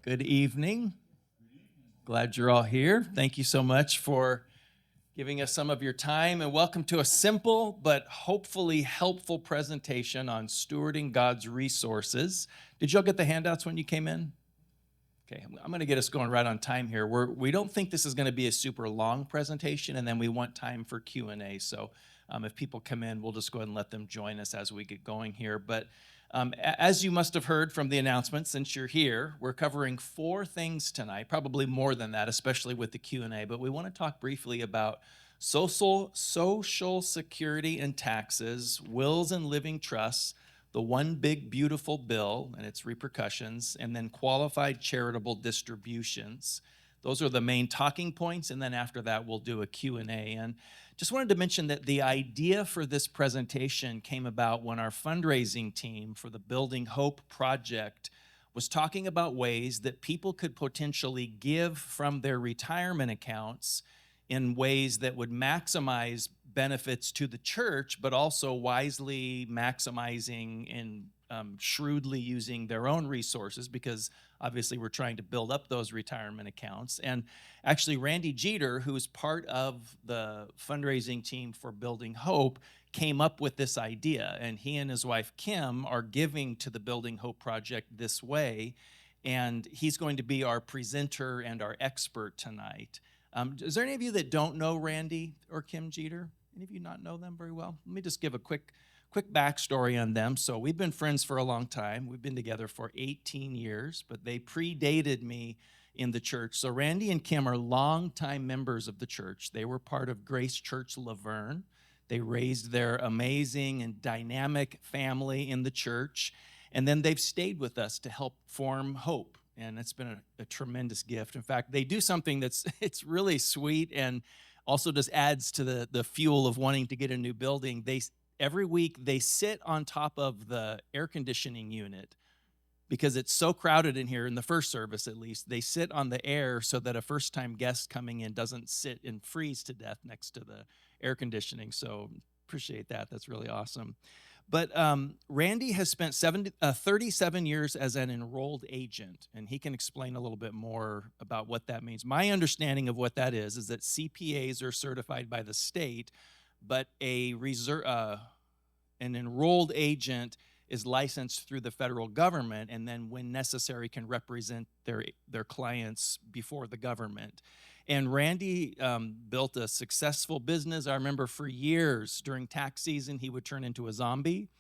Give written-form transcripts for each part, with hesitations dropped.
Good evening. Glad you're all here. Thank you so much for giving us some of your time, and welcome to a simple but hopefully helpful presentation on stewarding God's resources. Did y'all get the handouts when you came in? Okay, I'm going to get us going right on time here. We don't think this is going to be a super long presentation, and then we want time for Q&A. So if people come in, we'll just go ahead and let them join us as we get going here. But as you must have heard from the announcement, since you're here, we're covering 4 things tonight, probably more than that, especially with the Q&A. But we want to talk briefly about social security and taxes, wills and living trusts, the one big beautiful bill and its repercussions, and then qualified charitable distributions. Those are the main talking points, and then after that we'll do a Q&A. And just wanted to mention that the idea for this presentation came about when our fundraising team for the Building Hope project was talking about ways that people could potentially give from their retirement accounts in ways that would maximize benefits to the church, but also wisely maximizing and shrewdly using their own resources, because obviously we're trying to build up those retirement accounts. And actually Randy Jeter, who's part of the fundraising team for Building Hope, came up with this idea, and he and his wife Kim are giving to the Building Hope project this way, and he's going to be our presenter and our expert tonight. Is there any of you that don't know Randy or Kim Jeter? Any of you not know them very well? Let me just give a quick backstory on them. So we've been friends for a long time. We've been together for 18 years, but they predated me in the church. So Randy and Kim are longtime members of the church. They were part of Grace Church Laverne. They raised their amazing and dynamic family in the church, and then they've stayed with us to help form Hope. And it's been a tremendous gift. In fact, they do something it's really sweet and also just adds to the fuel of wanting to get a new building. Every week they sit on top of the air conditioning unit because it's so crowded in here, in the first service at least. They sit on the air so that a first-time guest coming in doesn't sit and freeze to death next to the air conditioning. So appreciate that. That's really awesome. But Randy has spent 37 years as an enrolled agent, and he can explain a little bit more about what that means. My understanding of what that is that CPAs are certified by the state, but an enrolled agent is licensed through the federal government, and then when necessary can represent their clients before the government. And Randy built a successful business. I remember for years during tax season, he would turn into a zombie,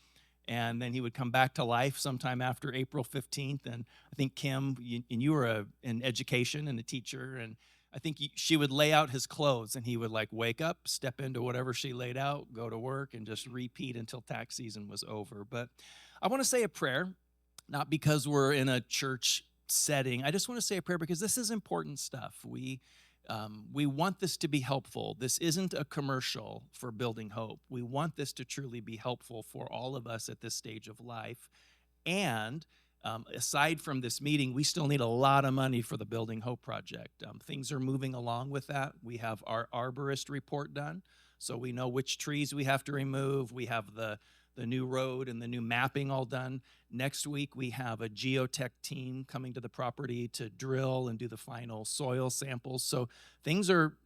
and then he would come back to life sometime after April 15th. And I think Kim, you were in education and a teacher, and I think she would lay out his clothes, and he would wake up, step into whatever she laid out, go to work, and just repeat until tax season was over. But I want to say a prayer, not because we're in a church setting. I just want to say a prayer because this is important stuff. We want this to be helpful. This isn't a commercial for Building Hope. We want this to truly be helpful for all of us at this stage of life. And aside from this meeting, we still need a lot of money for the Building Hope project. Things are moving along with that. We have our arborist report done, so we know which trees we have to remove. We have the new road and the new mapping all done. Next week, we have a geotech team coming to the property to drill and do the final soil samples. So things are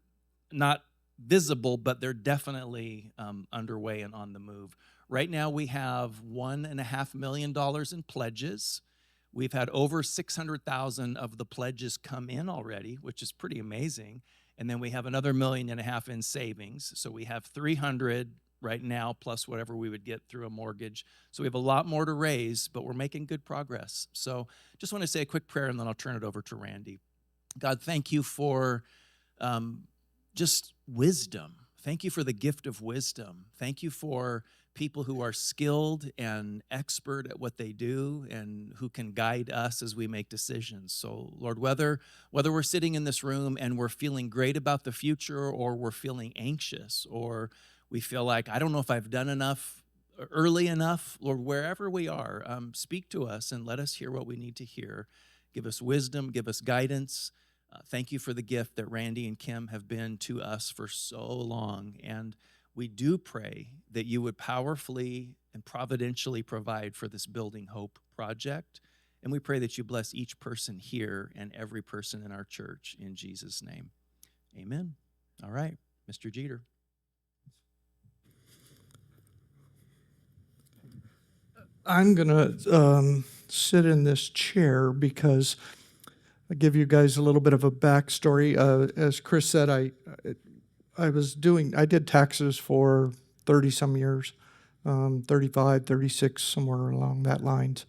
not visible, but they're definitely underway and on the move. Right now, we have $1.5 million in pledges. We've had over 600,000 of the pledges come in already, which is pretty amazing. And then we have another $1.5 million in savings. So we have 300 right now, plus whatever we would get through a mortgage. So we have a lot more to raise, but we're making good progress. So just want to say a quick prayer, and then I'll turn it over to Randy. God, thank you for just wisdom. Thank you for the gift of wisdom. Thank you for people who are skilled and expert at what they do and who can guide us as we make decisions. So, Lord, whether we're sitting in this room and we're feeling great about the future, or we're feeling anxious, or we feel like, I don't know if I've done enough early enough, Lord, wherever we are, speak to us and let us hear what we need to hear. Give us wisdom, give us guidance. Thank you for the gift that Randy and Kim have been to us for so long. And we do pray that you would powerfully and providentially provide for this Building Hope project. And we pray that you bless each person here and every person in our church in Jesus' name. Amen. All right, Mr. Jeter. I'm going to sit in this chair because I'll give you guys a little bit of a backstory. As Chris said, I did taxes for 30 some years, 35, 36, somewhere along that lines.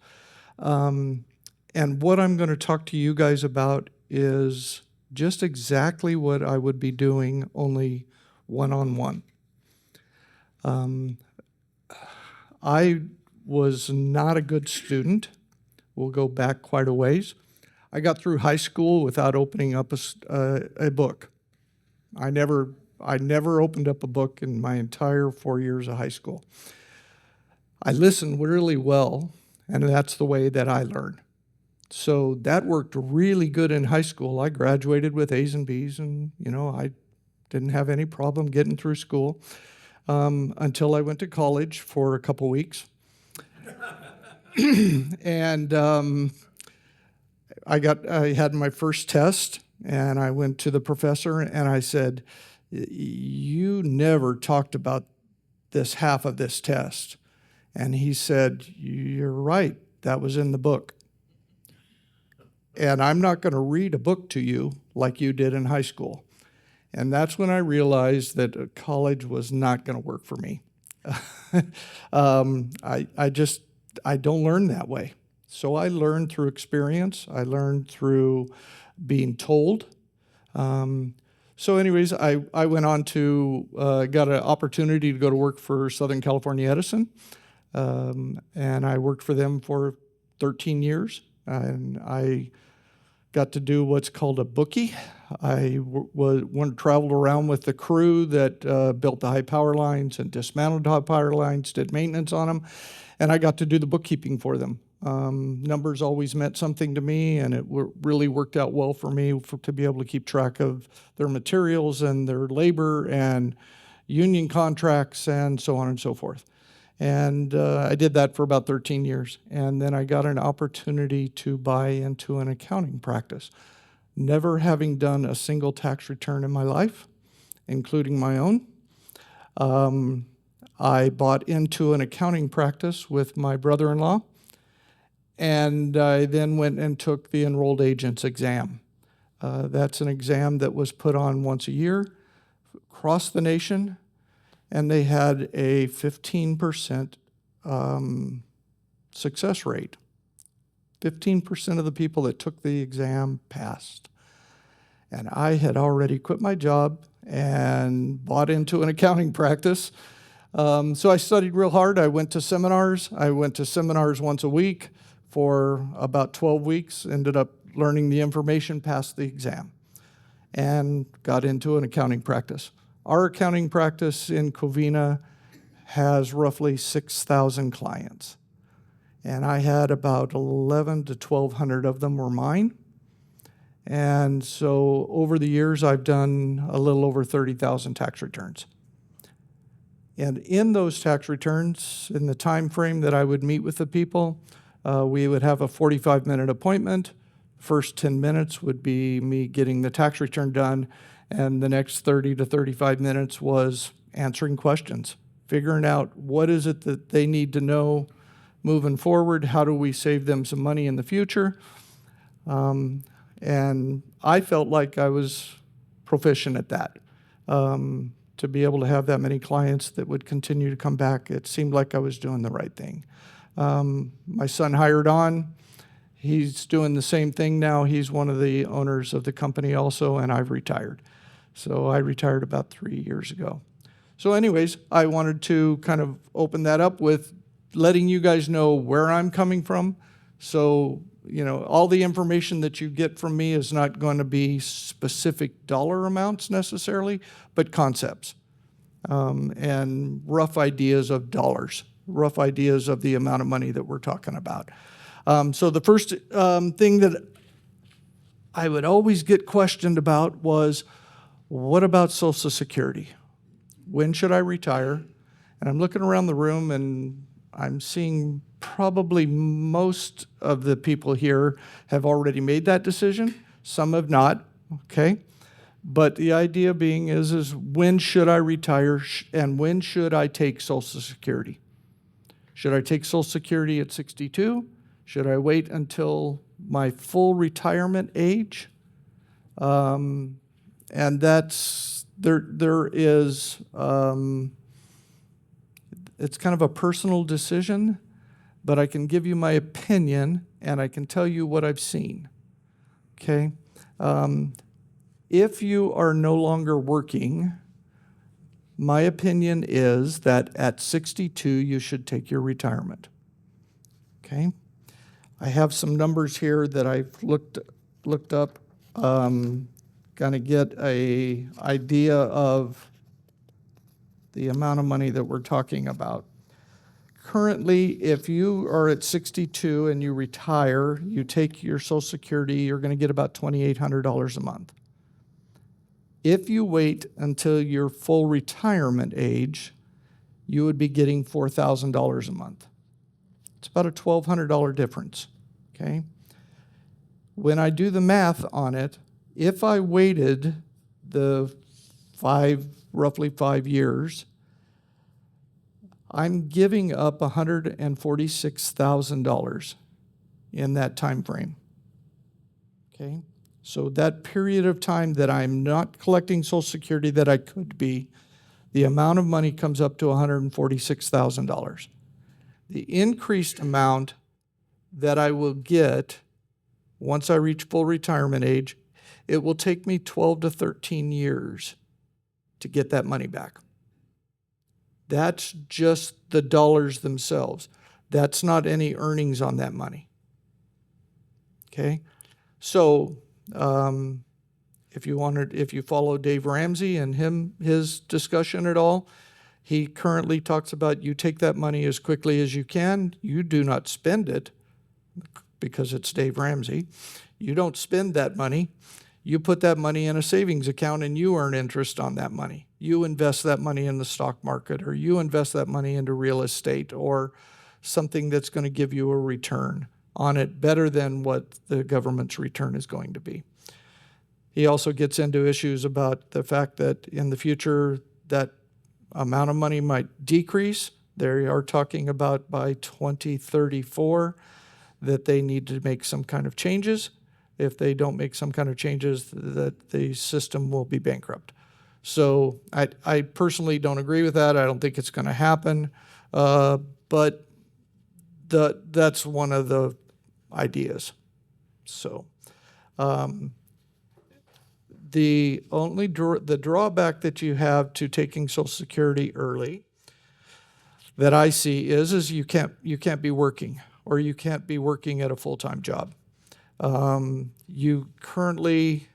And what I'm going to talk to you guys about is just exactly what I would be doing, only one-on-one. I was not a good student. We'll go back quite a ways. I got through high school without opening up a book. I never opened up a book in my entire 4 years of high school. I listened really well, and that's the way that I learned. So that worked really good in high school. I graduated with A's and B's, and I didn't have any problem getting through school until I went to college for a couple weeks. And I had my first test, and I went to the professor and I said, "You never talked about this half of this test." And he said, "You're right, that was in the book. And I'm not going to read a book to you like you did in high school." And that's when I realized that college was not going to work for me. I don't learn that way. So I learned through experience. I learned through being told. So anyways, I went on to, got an opportunity to go to work for Southern California Edison. And I worked for them for 13 years. And I got to do what's called a bookie. I traveled around with the crew that built the high power lines and dismantled high power lines, did maintenance on them, and I got to do the bookkeeping for them. Numbers always meant something to me, and it really worked out well for me to be able to keep track of their materials and their labor and union contracts and so on and so forth. And I did that for about 13 years. And then I got an opportunity to buy into an accounting practice. Never having done a single tax return in my life, including my own. I bought into an accounting practice with my brother-in-law. And I then went and took the enrolled agents exam. That's an exam that was put on once a year across the nation. And they had a 15% success rate. 15% of the people that took the exam passed. And I had already quit my job and bought into an accounting practice. So I studied real hard. I went to seminars. I went to seminars once a week for about 12 weeks, ended up learning the information, passed the exam, and got into an accounting practice. Our accounting practice in Covina has roughly 6,000 clients. And I had about 1,100 to 1,200 of them were mine. And so over the years, I've done a little over 30,000 tax returns. And in those tax returns, in the time frame that I would meet with the people, we would have a 45-minute appointment. First 10 minutes would be me getting the tax return done. And the next 30 to 35 minutes was answering questions, figuring out what is it that they need to know moving forward, how do we save them some money in the future. And I felt like I was proficient at that. To be able to have that many clients that would continue to come back, it seemed like I was doing the right thing. My son hired on. He's doing the same thing now. He's one of the owners of the company also, and I've retired. So I retired about 3 years ago. So anyways, I wanted to kind of open that up with letting you guys know where I'm coming from. So, all the information that you get from me is not going to be specific dollar amounts necessarily, but concepts and rough ideas of dollars, rough ideas of the amount of money that we're talking about. So the first thing that I would always get questioned about was, what about Social Security? When should I retire? And I'm looking around the room, and I'm seeing probably most of the people here have already made that decision. Some have not, okay? But the idea being is when should I retire and when should I take Social Security? Should I take Social Security at 62? Should I wait until my full retirement age? And that's, there is, it's kind of a personal decision, but I can give you my opinion and I can tell you what I've seen, okay? If you are no longer working, my opinion is that at 62, you should take your retirement, okay? I have some numbers here that I've looked up, kind of get a idea of the amount of money that we're talking about. Currently, if you are at 62 and you retire, you take your Social Security, you're going to get about $2,800 a month. If you wait until your full retirement age, you would be getting $4,000 a month. It's about a $1,200 difference, okay? When I do the math on it, if I waited the roughly 5 years, I'm giving up $146,000 in that time frame, okay? So that period of time that I'm not collecting Social Security that I could be, the amount of money comes up to $146,000. The increased amount that I will get once I reach full retirement age, it will take me 12 to 13 years to get that money back. That's just the dollars themselves. That's not any earnings on that money. Okay? So, if you follow Dave Ramsey and his discussion at all, he currently talks about you take that money as quickly as you can. You do not spend it because it's Dave Ramsey. You don't spend that money. You put that money in a savings account and you earn interest on that money. You invest that money in the stock market, or you invest that money into real estate or something that's going to give you a return on it better than what the government's return is going to be. He also gets into issues about the fact that in the future that amount of money might decrease. They are talking about by 2034 that they need to make some kind of changes. If they don't make some kind of changes, that the system will be bankrupt. So I personally don't agree with that. I don't think it's going to happen, but that's one of the ideas. So the only the drawback that you have to taking Social Security early that I see is you can't be working, or you can't be working at a full-time job. You currently,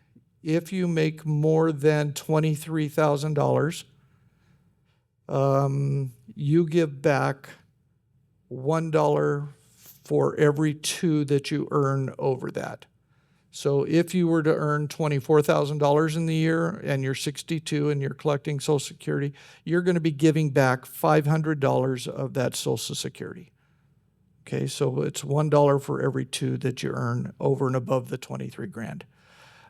if you make more than $23,000, you give back $1 for every 2 that you earn over that. So if you were to earn $24,000 in the year and you're 62 and you're collecting Social Security, you're going to be giving back $500 of that Social Security. Okay, so it's $1 for every 2 that you earn over and above the 23 grand.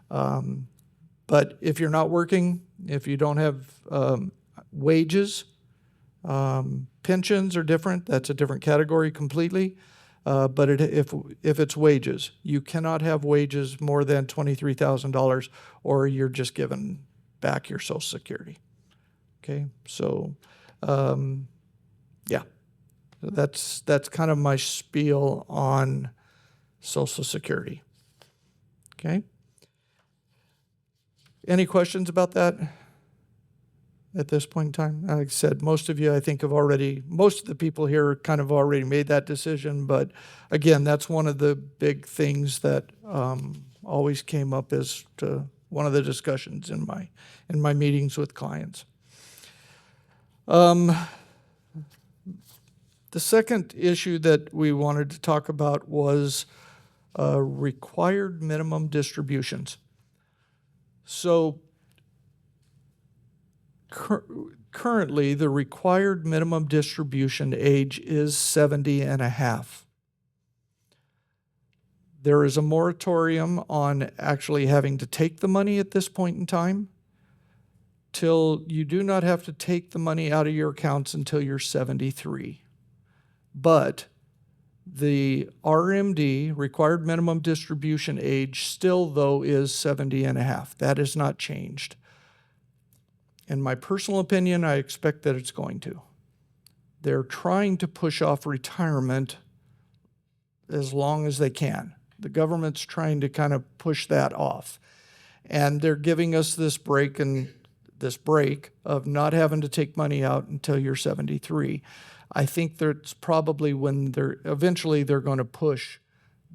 But if you're not working, if you don't have wages, pensions are different. That's a different category completely. But if it's wages, you cannot have wages more than $23,000, or you're just giving back your Social Security. Okay, so yeah. That's kind of my spiel on Social Security. Okay? Any questions about that at this point in time? Like I said, most of you, I think, most of the people here kind of already made that decision. But again, that's one of the big things that always came up as to one of the discussions in my meetings with clients. The second issue that we wanted to talk about was required minimum distributions. So currently the required minimum distribution age is 70 and a half. There is a moratorium on actually having to take the money at this point in time till you do not have to take the money out of your accounts until you're 73. But the RMD, required minimum distribution age, still though is 70 and a half. That has not changed. In my personal opinion, I expect that it's going to. They're trying to push off retirement as long as they can. The government's trying to kind of push that off. And they're giving us this break of not having to take money out until you're 73. I think that's probably when they're going to push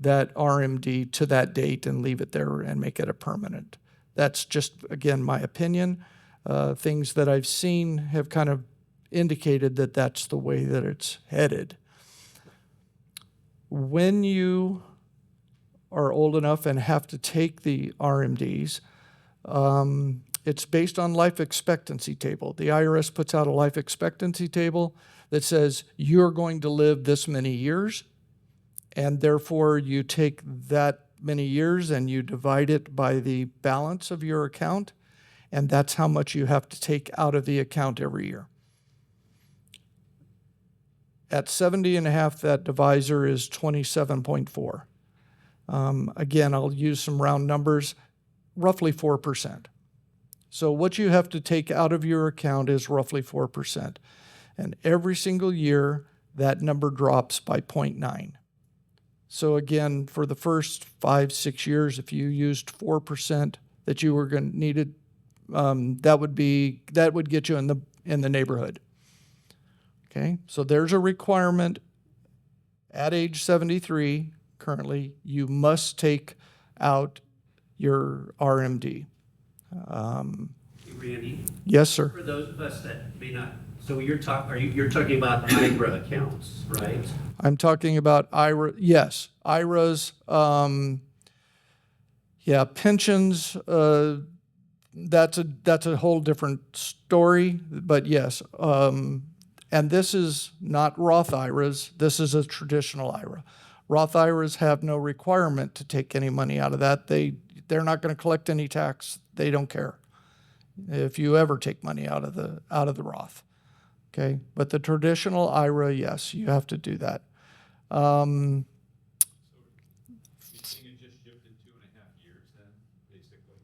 that RMD to that date and leave it there and make it a permanent. That's just, again, my opinion. Things that I've seen have kind of indicated that that's the way that it's headed. When you are old enough and have to take the RMDs, it's based on life expectancy table. The IRS puts out a life expectancy table that says you're going to live this many years, and therefore you take that many years and you divide it by the balance of your account, and that's how much you have to take out of the account every year. At 70 and a half, that divisor is 27.4. Again, I'll use some round numbers, roughly 4%. So what you have to take out of your account is roughly 4%. And every single year, that number drops by 0.9. So again, for the first 5-6 years, if you used 4% that you were going to needed, that would get you in the neighborhood. Okay, so there's a requirement at age 73. Currently, you must take out your RMD. Randy, Yes, sir. for those of us that may not, so you're talking about IRA accounts, right? I'm talking about IRA. Yes, IRAs. Yeah, pensions. That's a whole different story. But yes, and this is not Roth IRAs. This is a traditional IRA. Roth IRAs have no requirement to take any money out of that. They're not going to collect any tax. They don't care if you ever take money out of the Roth. Okay, but the traditional IRA, yes, you have to do that. So you think it just shifted 2.5 years then, basically?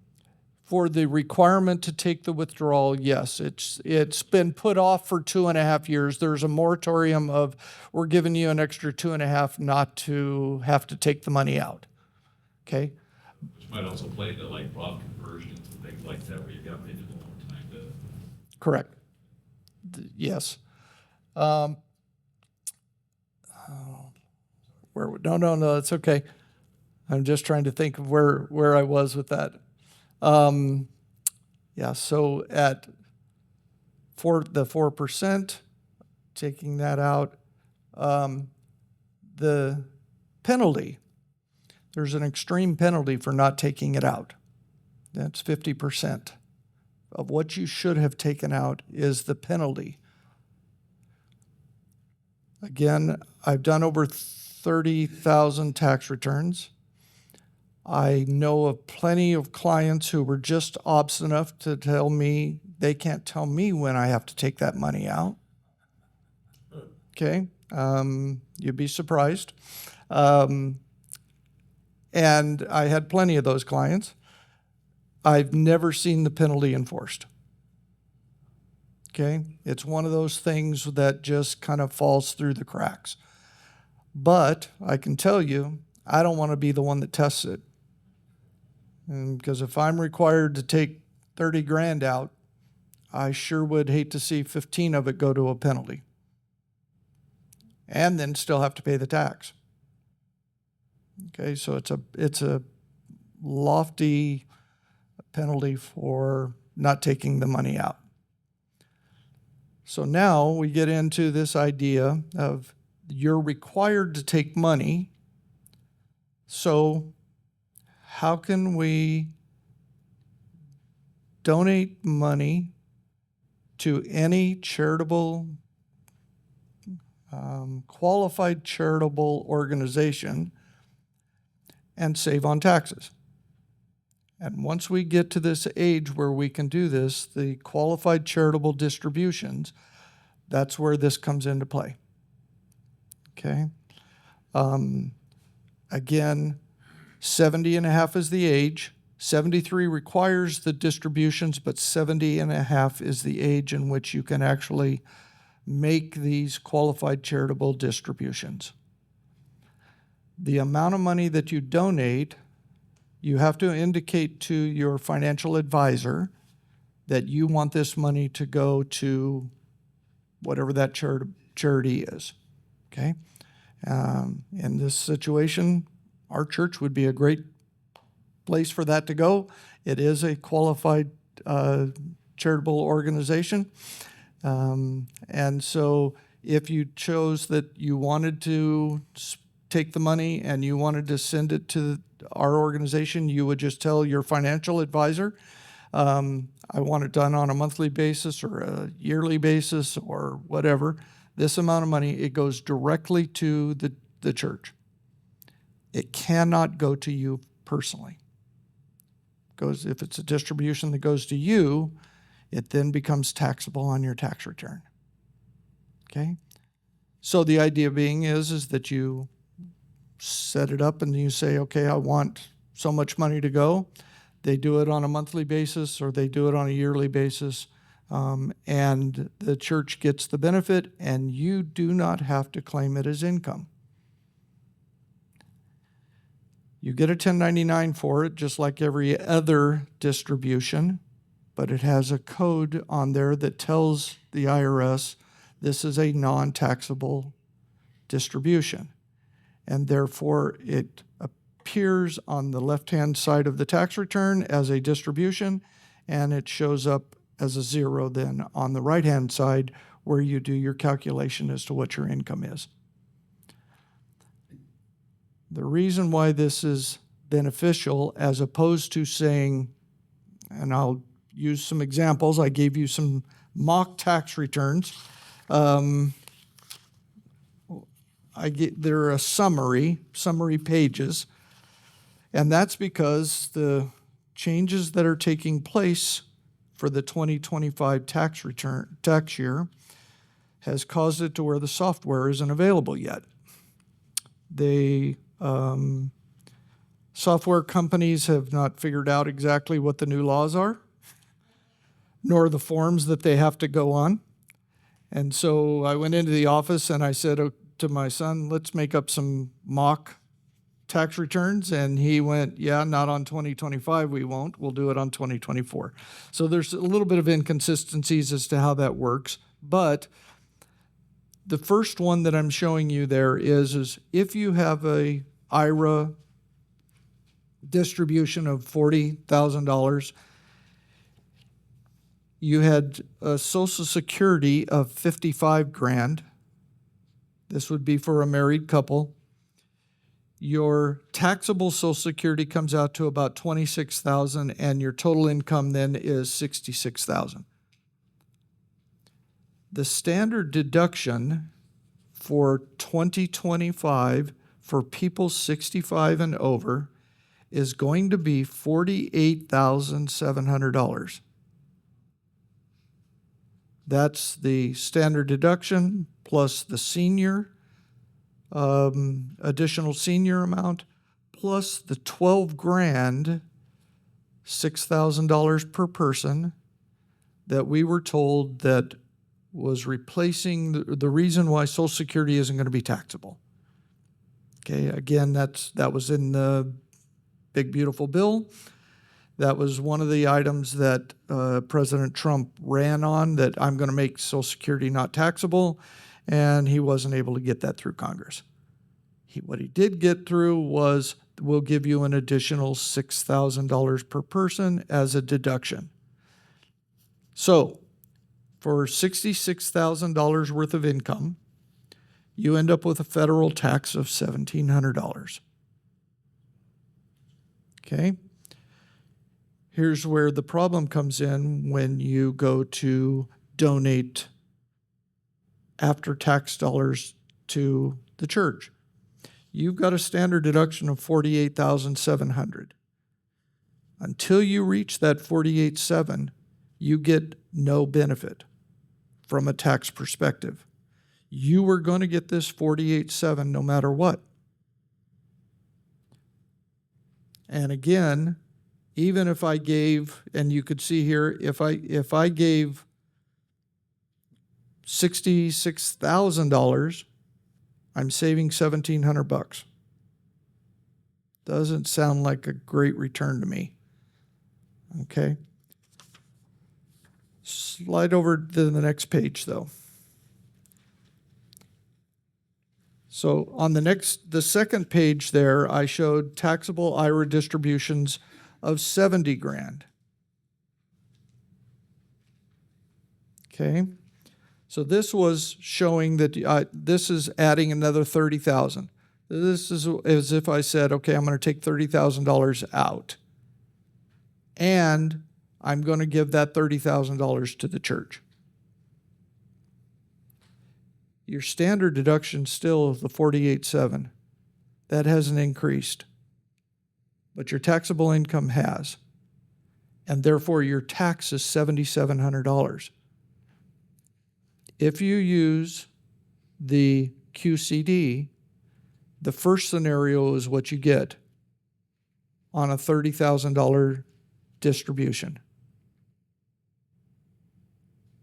For the requirement to take the withdrawal, yes, it's been put off for 2.5 years. There's a moratorium of we're giving you an extra 2.5 not to have to take the money out. Okay. Which might also play into like Roth conversions and things like that, where you've got maybe a little more time to. Correct. Yes. No, it's okay. I'm just trying to think of where I was with that. Yeah, so at the 4%, taking that out, the penalty, there's an extreme penalty for not taking it out. That's 50% of what you should have taken out is the penalty. Again, I've done over 30,000 tax returns. I know of plenty of clients who were just obstinate enough to tell me they can't tell me when I have to take that money out. Okay, you'd be surprised. And I had plenty of those clients. I've never seen the penalty enforced. Okay, it's one of those things that just kind of falls through the cracks. But I can tell you, I don't want to be the one that tests it. Because if I'm required to take 30 grand out, I sure would hate to see 15 of it go to a penalty. And then still have to pay the tax. Okay, so it's a lofty penalty for not taking the money out. So now we get into this idea of you're required to take money. So how can we donate money to any charitable, qualified charitable organization and save on taxes. And once we get to this age where we can do this, the qualified charitable distributions, that's where this comes into play. Okay? Again, 70 and a half is the age. 73 requires the distributions, but 70 and a half is the age in which you can actually make these qualified charitable distributions. The amount of money that you donate, you have to indicate to your financial advisor that you want this money to go to whatever that charity is, okay? In this situation, our church would be a great place for that to go. It is a qualified charitable organization. And so if you chose that you wanted to take the money and you wanted to send it to our organization, you would just tell your financial advisor, I want it done on a monthly basis or a yearly basis or whatever. This amount of money, it goes directly to the church. It cannot go to you personally. If it's a distribution that goes to you, it then becomes taxable on your tax return. Okay? So the idea being is that you set it up and you say, okay, I want so much money to go. They do it on a monthly basis or they do it on a yearly basis, and the church gets the benefit and you do not have to claim it as income. You get a 1099 for it, just like every other distribution, but it has a code on there that tells the IRS this is a non-taxable distribution. And therefore, it appears on the left-hand side of the tax return as a distribution, and it shows up as a zero then on the right-hand side where you do your calculation as to what your income is. The reason why this is beneficial, as opposed to saying, and I'll use some examples, I gave you some mock tax returns. They're a summary pages, and that's because the changes that are taking place for the 2025 tax year has caused it to where the software isn't available yet. Software companies have not figured out exactly what the new laws are, nor the forms that they have to go on. And so I went into the office and I said to my son, let's make up some mock tax returns. And he went, yeah, not on 2025, we won't. We'll do it on 2024. So there's a little bit of inconsistencies as to how that works. But the first one that I'm showing you there is if you have a IRA distribution of $40,000, you had a Social Security of $55,000. This would be for a married couple. Your taxable Social Security comes out to about $26,000, and your total income then is $66,000. The standard deduction for 2025 for people 65 and over is going to be $48,700. That's the standard deduction plus the senior, additional senior amount, plus the $12,000, $6,000 per person that we were told that was replacing the reason why Social Security isn't going to be taxable. Okay, again, that was in the big beautiful bill. That was one of the items that President Trump ran on, that I'm going to make Social Security not taxable, and he wasn't able to get that through Congress. What he did get through was, we'll give you an additional $6,000 per person as a deduction. So for $66,000 worth of income, you end up with a federal tax of $1,700. Okay? Here's where the problem comes in when you go to donate after-tax dollars to the church. You've got a standard deduction of $48,700. Until you reach that $48,700, you get no benefit from a tax perspective. You were going to get this $48,700 no matter what. And again, even if I gave, and you could see here, if I gave $66,000, I'm saving $1,700. Doesn't sound like a great return to me. Okay. Slide over to the next page, though. So on the second page there, I showed taxable IRA distributions of 70 grand. Okay. So this was showing that this is adding another 30,000. This is as if I said, okay, I'm going to take $30,000 out, and I'm going to give that $30,000 to the church. Your standard deduction still is the $48,700. That hasn't increased, but your taxable income has, and therefore your tax is $7,700. If you use the QCD, the first scenario is what you get on a $30,000 distribution.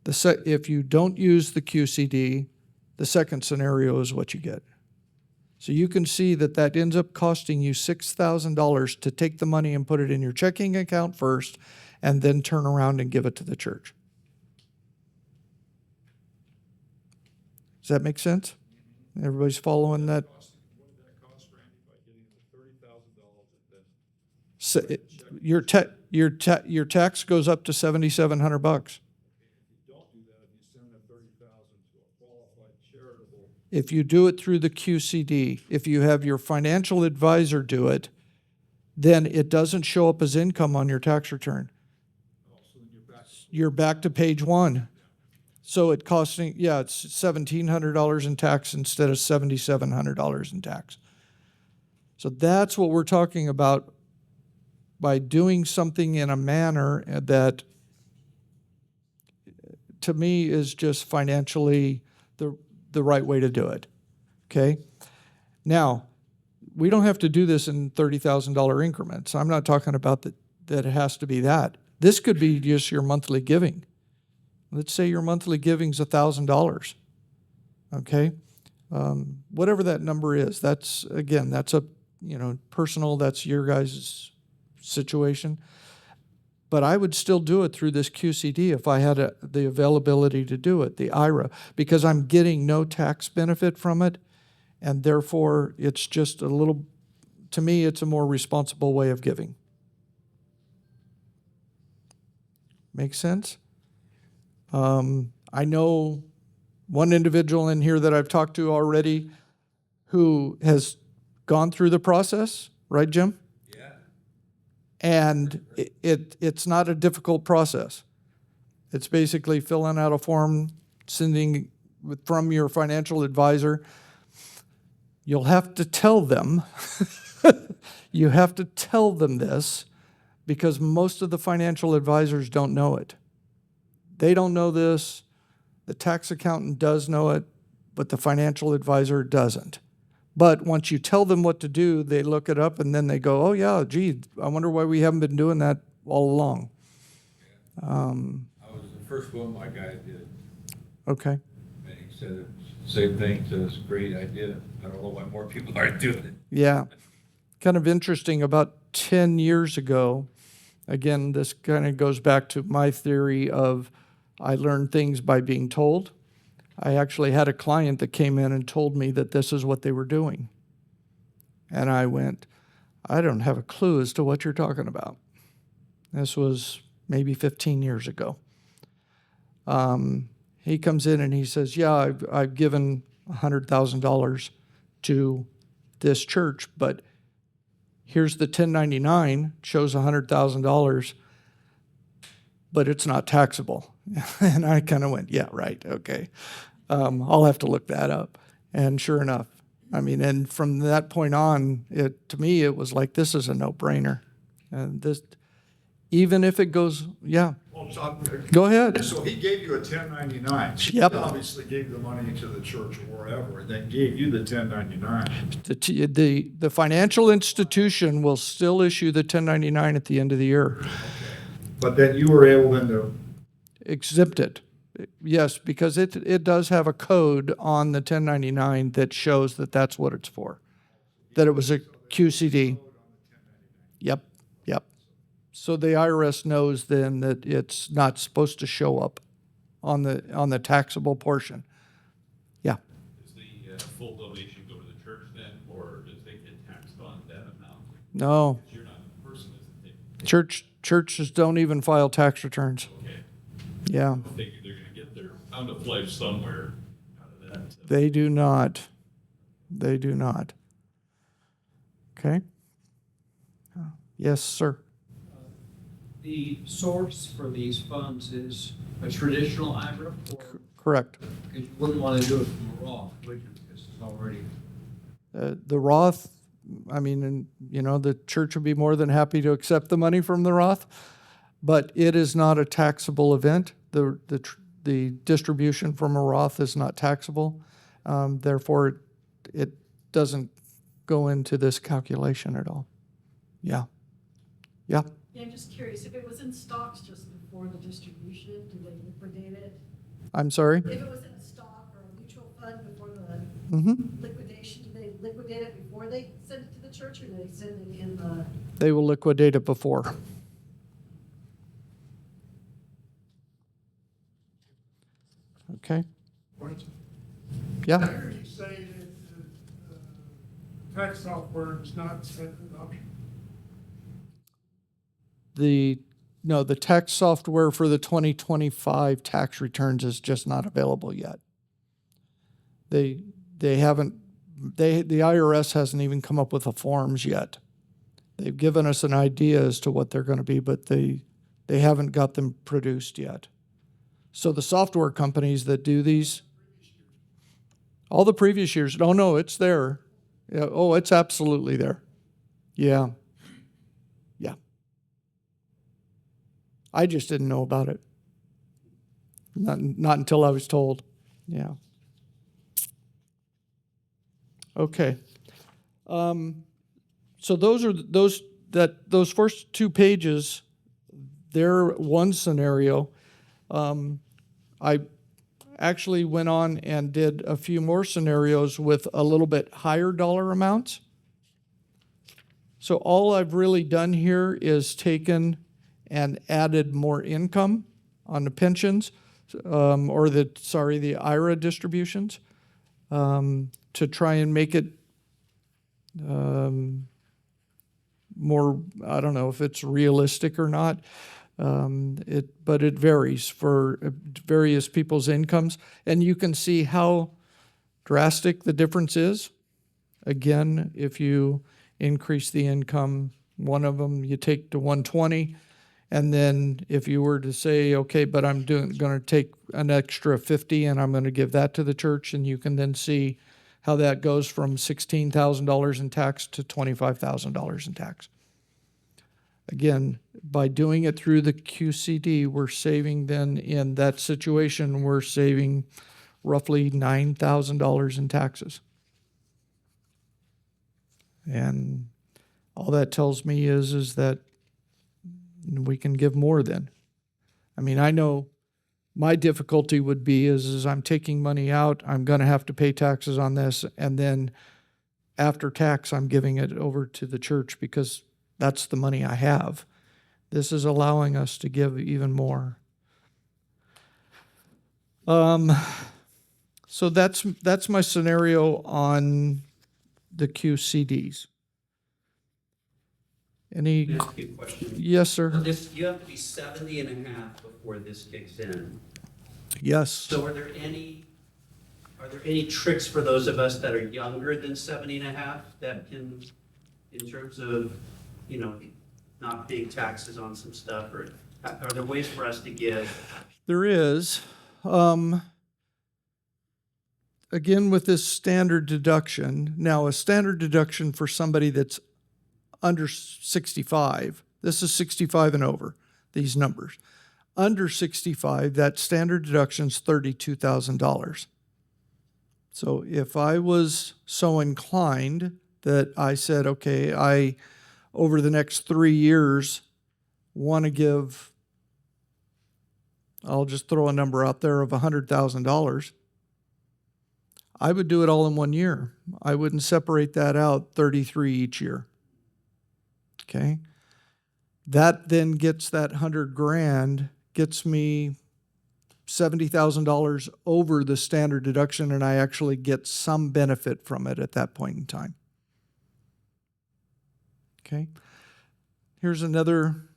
If you don't use the QCD, the second scenario is what you get. So you can see that ends up costing you $6,000 to take the money and put it in your checking account first, and then turn around and give it to the church. Does that make sense? Everybody's following that? What did that cost, Randy, by getting the $30,000 and then? Your tax goes up to $7,700. If you don't do that, if you send that $30,000 to a qualified charitable. If you do it through the QCD, if you have your financial advisor do it, then it doesn't show up as income on your tax return. So then You're back to page 1. So it's $1,700 in tax instead of $7,700 in tax. So that's what we're talking about by doing something in a manner that, to me, is just financially the right way to do it. Okay? Now, we don't have to do this in $30,000 increments. I'm not talking about that it has to be that. This could be just your monthly giving. Let's say your monthly giving's $1,000. Okay? Whatever that number is, that's a, personal, that's your guys' situation. But I would still do it through this QCD if I had the availability to do it, the IRA, because I'm getting no tax benefit from it, and therefore it's just to me, it's a more responsible way of giving. Make sense? I know one individual in here that I've talked to already who has gone through the process, right, Jim? Yeah. And it's not a difficult process. It's basically filling out a form, sending from your financial advisor. You'll have to tell them, you have to tell them this, because most of the financial advisors don't know it. They don't know this. The tax accountant does know it, but the financial advisor doesn't. But once you tell them what to do, they look it up and then they go, oh yeah, gee, I wonder why we haven't been doing that all along. I was the first one my guy did, Okay. and he said the same thing, so it's a great idea. I don't know why more people aren't doing it. Yeah. Kind of interesting, about 10 years ago, again, this kind of goes back to my theory of I learned things by being told. I actually had a client that came in and told me that this is what they were doing. And I went, I don't have a clue as to what you're talking about. This was maybe 15 years ago. He comes in and he says, yeah, I've given $100,000 to this church, but here's the 1099, shows $100,000, but it's not taxable. And I kind of went, yeah, right, okay. I'll have to look that up. And sure enough, I mean, and from that point on, to me, it was like, this is a no-brainer. And this, even if it goes, yeah, Well, so go ahead. So he gave you a 1099. Yep. He obviously gave the money to the church or wherever, and then gave you the 1099. The financial institution will still issue the 1099 at the end of the year. But then you were able then to, Exempt it. Yes, because it does have a code on the 1099 that shows that that's what it's for, that it was a QCD. Yep, yep. So the IRS knows then that it's not supposed to show up on the taxable portion. Yeah. Does the full donation go to the church then, or does they get taxed on that amount? No, Because you're not the person that's churches don't even file tax returns. okay. Yeah, I think they're gonna get their pound of life somewhere out of that. they do not. They do not. Okay. Yes, sir. The source for these funds is a traditional IRA, or Correct. because you wouldn't want to do it from a Roth, would you? Because it's already. The Roth, I mean, and, you know, the church would be more than happy to accept the money from the Roth, but it is not a taxable event. The distribution from a Roth is not taxable. Therefore, it doesn't go into this calculation at all. Yeah. Yeah. Yeah, I'm just curious, if it was in stocks just before the distribution, do they liquidate it? I'm sorry? If it was in a stock or a mutual fund before the Mm-hmm. liquidation, do they liquidate it before they send it to the church, or do they send it in the? They will liquidate it before. Okay. Yeah. I heard you say that tax software is not an option. No, the tax software for the 2025 tax returns is just not available yet. The IRS hasn't even come up with the forms yet. They've given us an idea as to what they're going to be, but they haven't got them produced yet. So the software companies that do these, all the previous years, oh no, it's there. Yeah, oh, it's absolutely there. Yeah. Yeah. I just didn't know about it. Not until I was told. Yeah. Okay. So those first two pages, they're one scenario. I actually went on and did a few more scenarios with a little bit higher dollar amounts. So all I've really done here is taken and added more income on the pensions, the IRA distributions, to try and make it more, I don't know if it's realistic or not. But it varies for various people's incomes. And you can see how drastic the difference is. Again, if you increase the income, one of them you take to 120. And then if you were to say, okay, but I'm going to take an extra 50 and I'm going to give that to the church, and you can then see how that goes from $16,000 in tax to $25,000 in tax. Again, by doing it through the QCD, we're saving then, in that situation, we're saving roughly $9,000 in taxes. And all that tells me is that we can give more then. I mean, I know my difficulty would be is I'm taking money out, I'm going to have to pay taxes on this, and then after tax, I'm giving it over to the church because that's the money I have. This is allowing us to give even more. So that's my scenario on the QCDs. Any? Can I ask you a question? Yes, sir. You have to be 70 and a half before this kicks in. Yes. So are there any tricks for those of us that are younger than 70 and a half that can, in terms of, not paying taxes on some stuff, or Are there ways for us to give? There is. Again, with this standard deduction, now a standard deduction for somebody that's under 65, this is 65 and over, these numbers. Under 65, that standard deduction is $32,000. So if I was so inclined that I said, okay, I, over the next 3 years, want to give, I'll just throw a number out there of $100,000, I would do it all in 1 year. I wouldn't separate that out 33 each year. Okay? That then gets that 100 grand, gets me $70,000 over the standard deduction, and I actually get some benefit from it at that point in time. Okay? Here's another,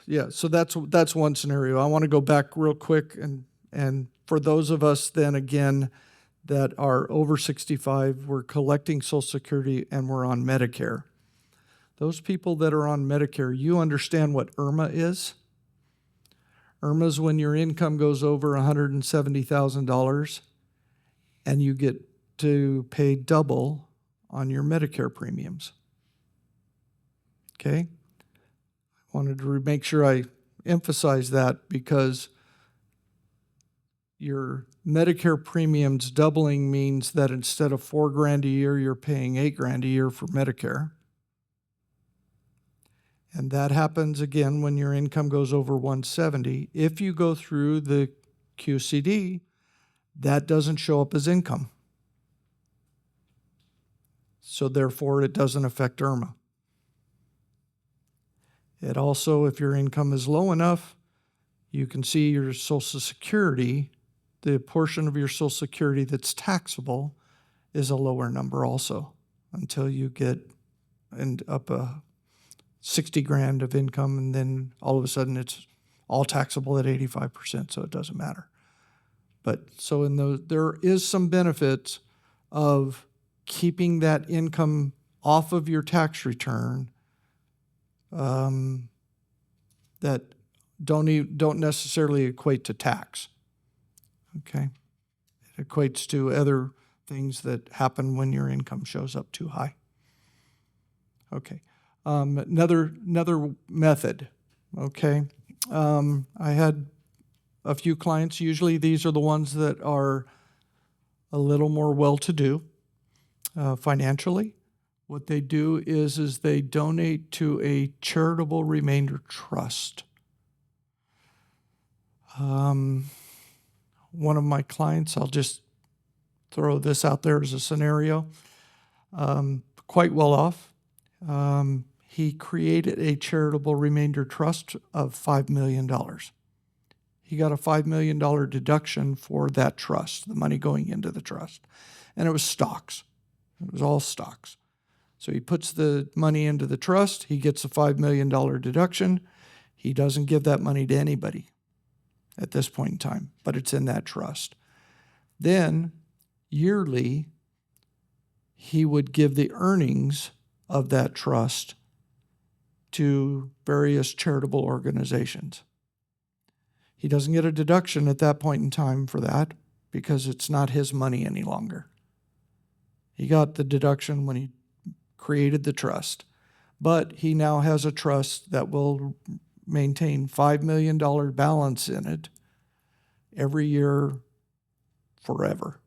yeah, so that's one scenario. I want to go back real quick, and for those of us then again that are over 65, we're collecting Social Security and we're on Medicare. Those people that are on Medicare, you understand what IRMA is? IRMA is when your income goes over $170,000 and you get to pay double on your Medicare premiums. Okay? I wanted to make sure I emphasize that because your Medicare premiums doubling means that instead of $4,000 a year, you're paying $8,000 a year for Medicare. And that happens again when your income goes over 170. If you go through the QCD, that doesn't show up as income. So therefore, it doesn't affect IRMA. It also, if your income is low enough, you can see your Social Security, the portion of your Social Security that's taxable is a lower number also until you get up a 60 grand of income, and then all of a sudden it's all taxable at 85%, so it doesn't matter. But so in those, there is some benefits of keeping that income off of your tax return that don't necessarily equate to tax. Okay, it equates to other things that happen when your income shows up too high. Okay, another method. Okay, I had a few clients. Usually, these are the ones that are a little more well-to-do financially. What they do is they donate to a charitable remainder trust. One of my clients, I'll just throw this out there as a scenario, quite well off. He created a charitable remainder trust of $5 million. He got a $5 million deduction for that trust, the money going into the trust. And it was stocks. It was all stocks. So he puts the money into the trust. He gets a $5 million deduction. He doesn't give that money to anybody at this point in time, but it's in that trust. Then, yearly, he would give the earnings of that trust to various charitable organizations. He doesn't get a deduction at that point in time for that because it's not his money any longer. He got the deduction when he created the trust, but he now has a trust that will maintain $5 million balance in it every year forever.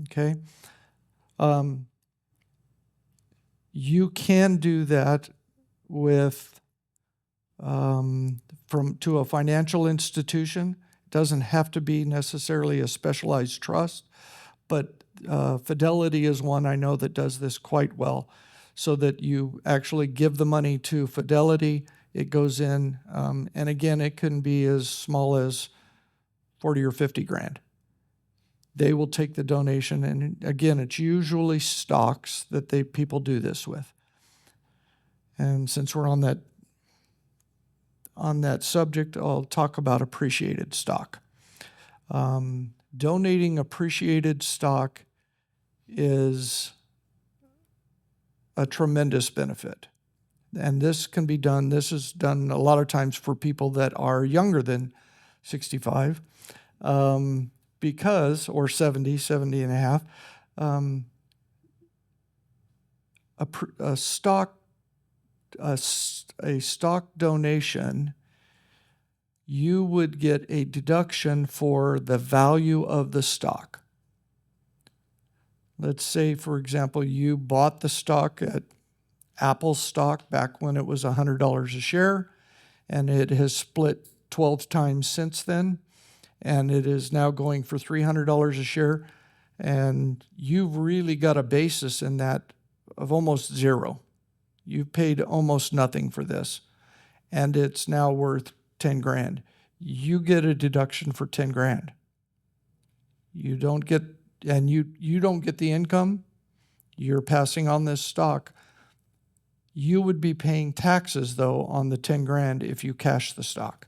Okay? You can do that with to a financial institution. It doesn't have to be necessarily a specialized trust, but Fidelity is one I know that does this quite well, so that you actually give the money to Fidelity. It goes in, and again, it can be as small as 40 or 50 grand. They will take the donation, and again, it's usually stocks that people do this with. And since we're on that subject, I'll talk about appreciated stock. Donating appreciated stock is a tremendous benefit. and this can be done, this is done a lot of times for people that are younger than 65, because, or 70 and a half, a stock donation, you would get a deduction for the value of the stock. Let's say, for example, you bought the stock at Apple stock back when it was $100 a share, and it has split 12 times since then, and it is now going for $300 a share, and you've really got a basis in that of almost zero. You've paid almost nothing for this, and it's now worth 10 grand. You get a deduction for 10 grand. You don't get, and you don't get the income. You're passing on this stock. You would be paying taxes, though, on the 10 grand if you cash the stock.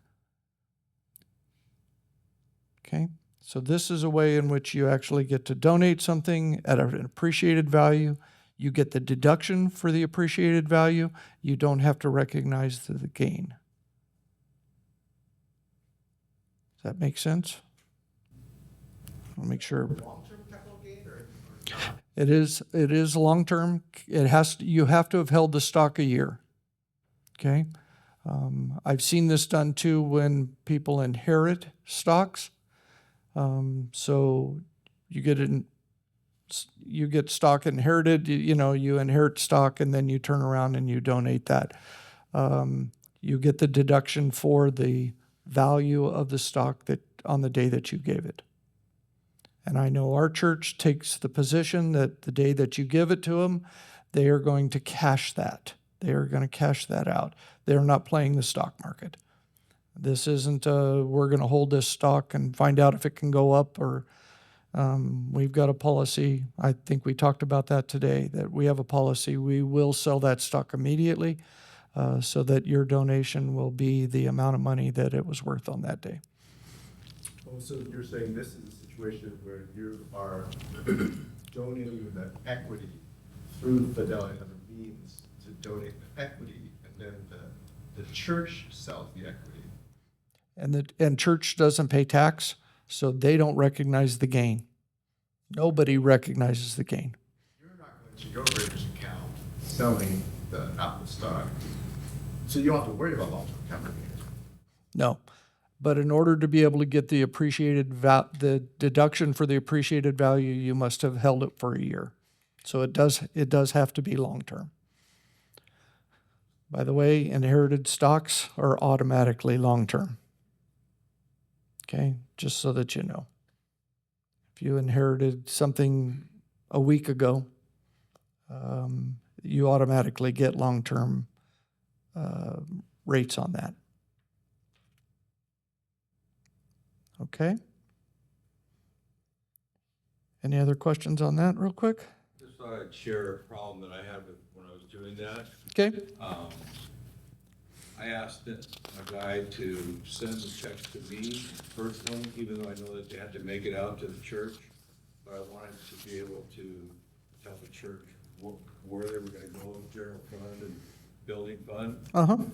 Okay? So this is a way in which you actually get to donate something at an appreciated value. You get the deduction for the appreciated value. You don't have to recognize the gain. Does that make sense? I'll make sure. It is long-term. You have to have held the stock a year. Okay? I've seen this done too when people inherit stocks. So you get stock inherited, you inherit stock and then you turn around and you donate that. You get the deduction for the value of the stock that on the day that you gave it. And I know our church takes the position that the day that you give it to them, they are going to cash that. They are going to cash that out. They're not playing the stock market. This isn't we're going to hold this stock and find out if it can go up, or we've got a policy. I think we talked about that today, that we have a policy. We will sell that stock immediately so that your donation will be the amount of money that it was worth on that day. Oh, so you're saying this is a situation where you are donating the equity through Fidelity, other means to donate the equity, and then the church sells the equity. And church doesn't pay tax, so they don't recognize the gain. Nobody recognizes the gain. You're not going to your Raiders account selling the Apple stock, so you don't have to worry about long-term capital gains. No. But in order to be able to get the the deduction for the appreciated value, you must have held it for a year. So it does have to be long-term. By the way, inherited stocks are automatically long-term. Okay, just so that you know. If you inherited something a week ago, you automatically get long-term rates on that. Okay. Any other questions on that real quick? Just thought I'd share a problem that I had when I was doing that. Okay. I asked a guy to send the checks to me personally, even though I know that they had to make it out to the church. But I wanted to be able to tell the church where they were going to go, general fund and building fund. Uh-huh. And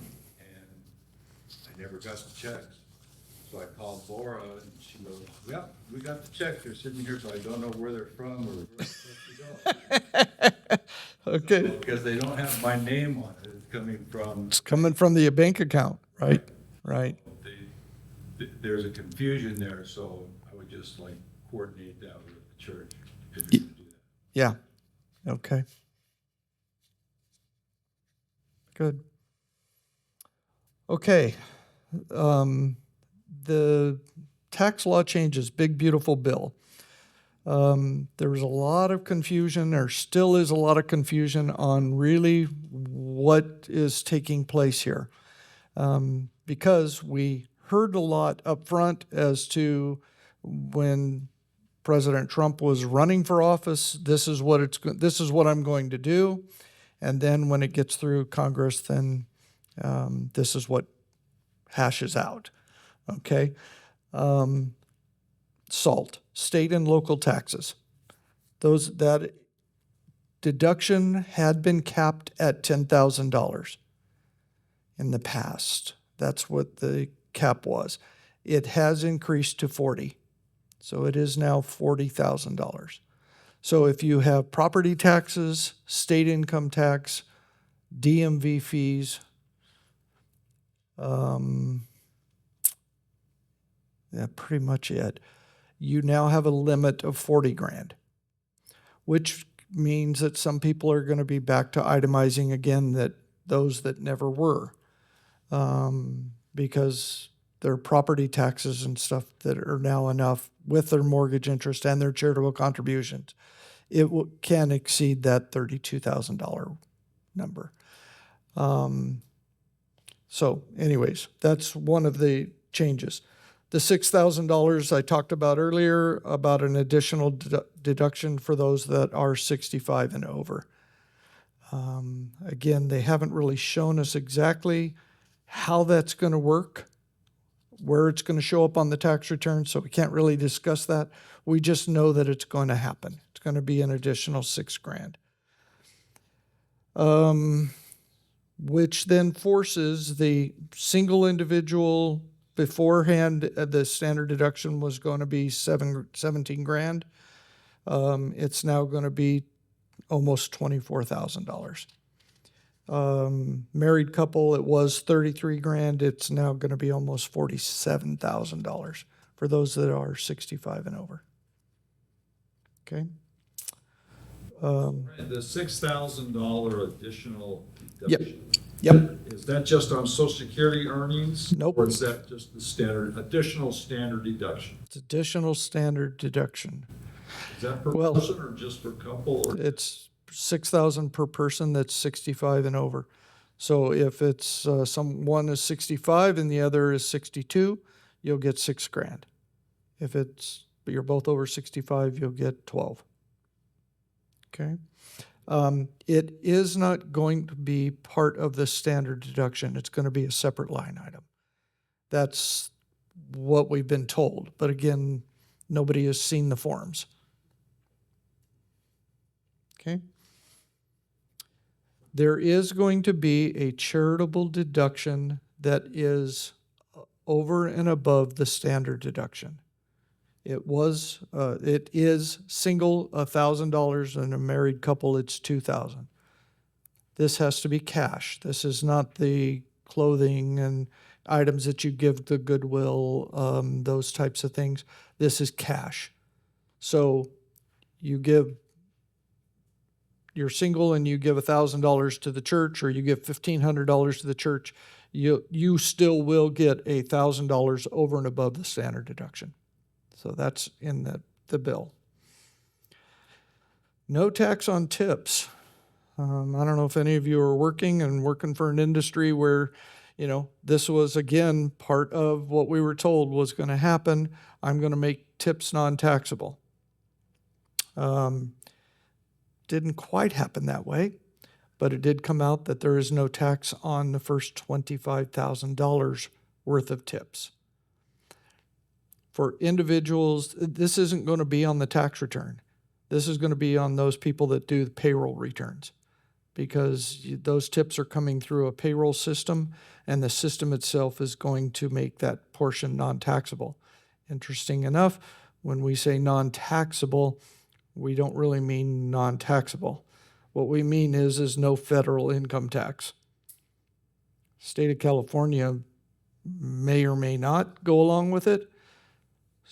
I never got the checks. So I called Laura and she goes, "Yep, we got the checks. They're sitting here, so I don't know where they're from or where they're supposed to go." Okay. Because they don't have my name on it. It's coming from the bank account, right? Right. There's a confusion there, so I would just like coordinate that with the church if you're gonna do that. Yeah. Okay. Good. Okay. The tax law changes, big beautiful bill. There was a lot of confusion, there still is a lot of confusion on really what is taking place here. Because we heard a lot up front as to when President Trump was running for office, this is what I'm going to do. And then when it gets through Congress, then this is what hashes out. Okay. SALT, state and local taxes. That deduction had been capped at $10,000. in the past. That's what the cap was. It has increased to 40. So it is now $40,000. So if you have property taxes, state income tax, DMV fees, yeah, pretty much it. You now have a limit of 40 grand, which means that some people are going to be back to itemizing again, that those that never were, because their property taxes and stuff that are now enough with their mortgage interest and their charitable contributions, it can exceed that $32,000 number. So anyways, that's one of the changes. The $6,000 I talked about earlier, about an additional deduction for those that are 65 and over. Again, they haven't really shown us exactly how that's going to work, where it's going to show up on the tax return, so we can't really discuss that. We just know that it's going to happen. It's going to be an additional $6,000. Which then forces the single individual. Beforehand, the standard deduction was going to be 17 grand. It's now going to be almost $24,000. Married couple, it was 33 grand. It's now going to be almost $47,000 for those that are 65 and over. Okay. The $6,000 additional Yep. deduction. Yep. Is that just on Social Security earnings? Nope. Or is that just the additional standard deduction? It's additional standard deduction. Is that per Well, person or just per couple? Or It's 6,000 per person that's 65 and over. So if it's one is 65 and the other is 62, you'll get $6,000. If you're both over 65, you'll get 12. Okay. It is not going to be part of the standard deduction. It's going to be a separate line item. That's what we've been told. But again, nobody has seen the forms. Okay. There is going to be a charitable deduction that is over and above the standard deduction. It is single $1,000, and a married couple it's $2,000. This has to be cash. This is not the clothing and items that you give to Goodwill, those types of things. This is cash. So you're single and you give $1,000 to the church, or you give $1,500 to the church, you still will get $1,000 over and above the standard deduction. So that's in the bill. No tax on tips. I don't know if any of you are working for an industry where, this was, again, part of what we were told was going to happen. I'm going to make tips non-taxable. Didn't quite happen that way, but it did come out that there is no tax on the first $25,000 worth of tips. For individuals, this isn't going to be on the tax return. This is going to be on those people that do the payroll returns, because those tips are coming through a payroll system, and the system itself is going to make that portion non-taxable. Interesting enough, when we say non-taxable, we don't really mean non-taxable. What we mean is no federal income tax. State of California may or may not go along with it.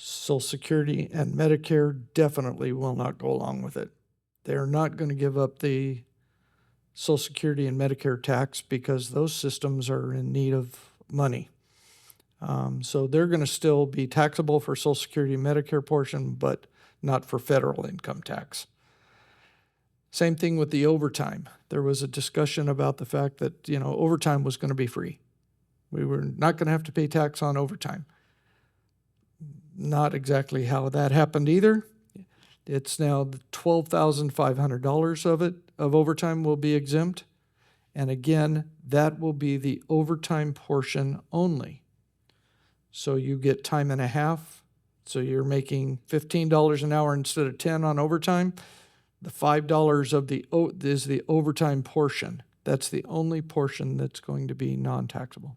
Social Security and Medicare definitely will not go along with it. They're not going to give up the Social Security and Medicare tax because those systems are in need of money. So they're going to still be taxable for Social Security and Medicare portion, but not for federal income tax. Same thing with the overtime. There was a discussion about the fact that, overtime was going to be free. We were not going to have to pay tax on overtime. Not exactly how that happened either. It's now $12,500 of overtime will be exempt. And again, that will be the overtime portion only. So you get time and a half. So you're making $15 an hour instead of $10 on overtime. The $5 is the overtime portion. That's the only portion that's going to be non-taxable.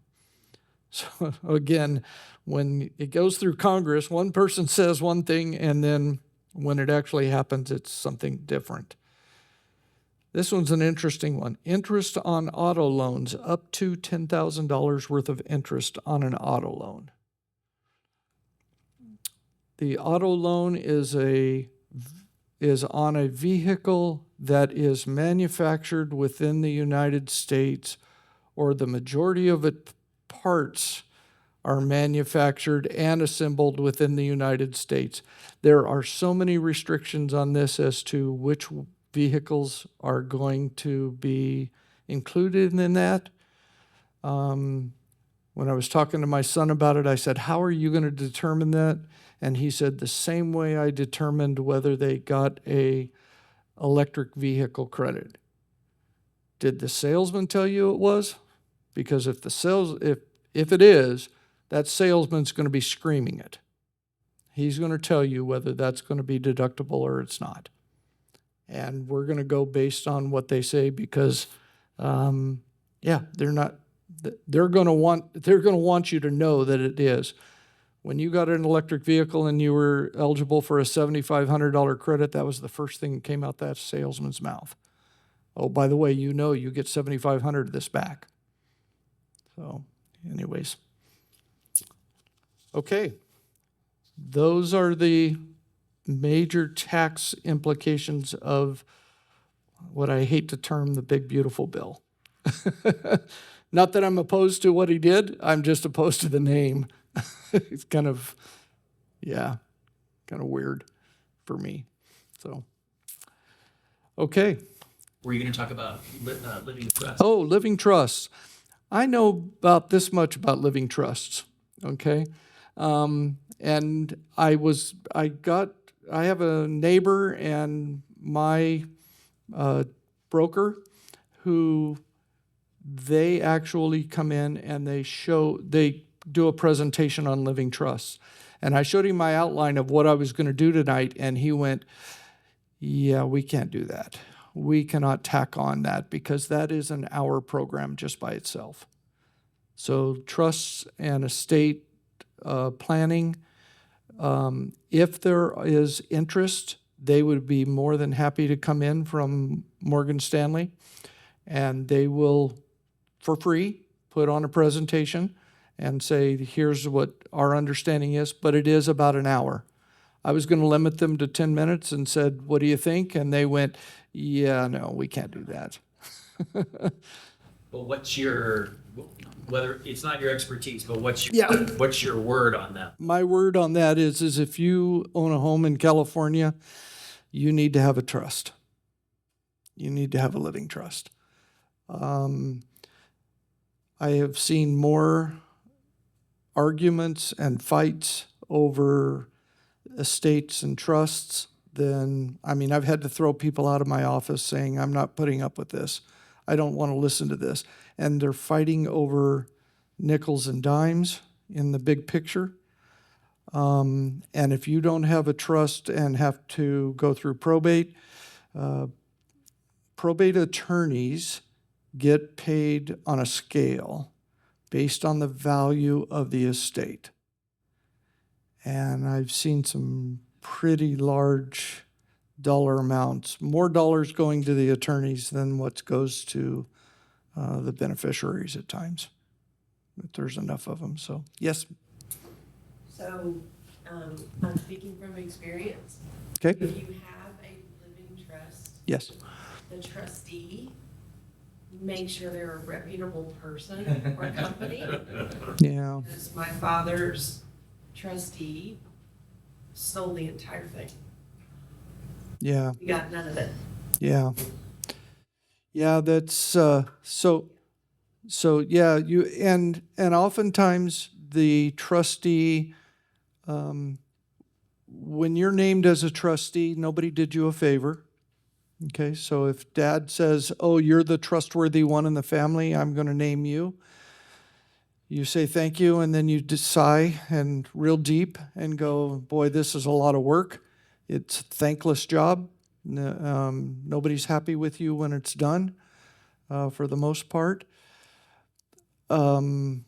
So again, when it goes through Congress, one person says one thing, and then when it actually happens, it's something different. This one's an interesting one. Interest on auto loans, up to $10,000 worth of interest on an auto loan. The auto loan is on a vehicle that is manufactured within the United States, or the majority of its parts are manufactured and assembled within the United States. There are so many restrictions on this as to which vehicles are going to be included in that. When I was talking to my son about it, I said, how are you going to determine that? And he said, the same way I determined whether they got a electric vehicle credit. Did the salesman tell you it was? Because if it is, that salesman's going to be screaming it. He's going to tell you whether that's going to be deductible or it's not. And we're going to go based on what they say because, they're going to want you to know that it is. When you got an electric vehicle and you were eligible for a $7,500 credit, that was the first thing that came out that salesman's mouth. Oh, by the way, you get $7,500 of this back. So, anyways. Okay. Those are the major tax implications of what I hate to term the big, beautiful bill. Not that I'm opposed to what he did, I'm just opposed to the name. It's kind of weird for me. So, okay. Were you going to talk about living trust? Oh, living trusts. I know about this much about living trusts, okay? And I have a neighbor and my broker who they actually come in and they do a presentation on living trusts. And I showed him my outline of what I was going to do tonight, and he went, yeah, we can't do that. We cannot tack on that because that is an hour program just by itself. So trusts and estate planning, if there is interest, they would be more than happy to come in from Morgan Stanley, and they will, for free, put on a presentation and say, here's what our understanding is, but it is about an hour. I was going to limit them to 10 minutes and said, what do you think? And they went, yeah, no, we can't do that. But whether it's not your expertise, but what's your word on that? My word on that is if you own a home in California, you need to have a trust. You need to have a living trust. I have seen more arguments and fights over estates and trusts than, I've had to throw people out of my office saying, I'm not putting up with this. I don't want to listen to this. And they're fighting over nickels and dimes in the big picture. And if you don't have a trust and have to go through probate, probate attorneys get paid on a scale based on the value of the estate. And I've seen some pretty large dollar amounts, more dollars going to the attorneys than what goes to the beneficiaries at times, if there's enough of them. So, yes. So, I'm speaking from experience. Okay. If you have a living trust, Yes. the trustee, make sure they're a reputable person or company. Yeah. Because my father's trustee sold the entire thing. Yeah. We got none of it. Yeah. Yeah, that's so yeah, you and oftentimes the trustee, when you're named as a trustee, nobody did you a favor. Okay, so if dad says, oh, you're the trustworthy one in the family, I'm going to name you. You say thank you, and then you sigh and real deep and go, boy, this is a lot of work. It's a thankless job. Nobody's happy with you when it's done. for the most part. But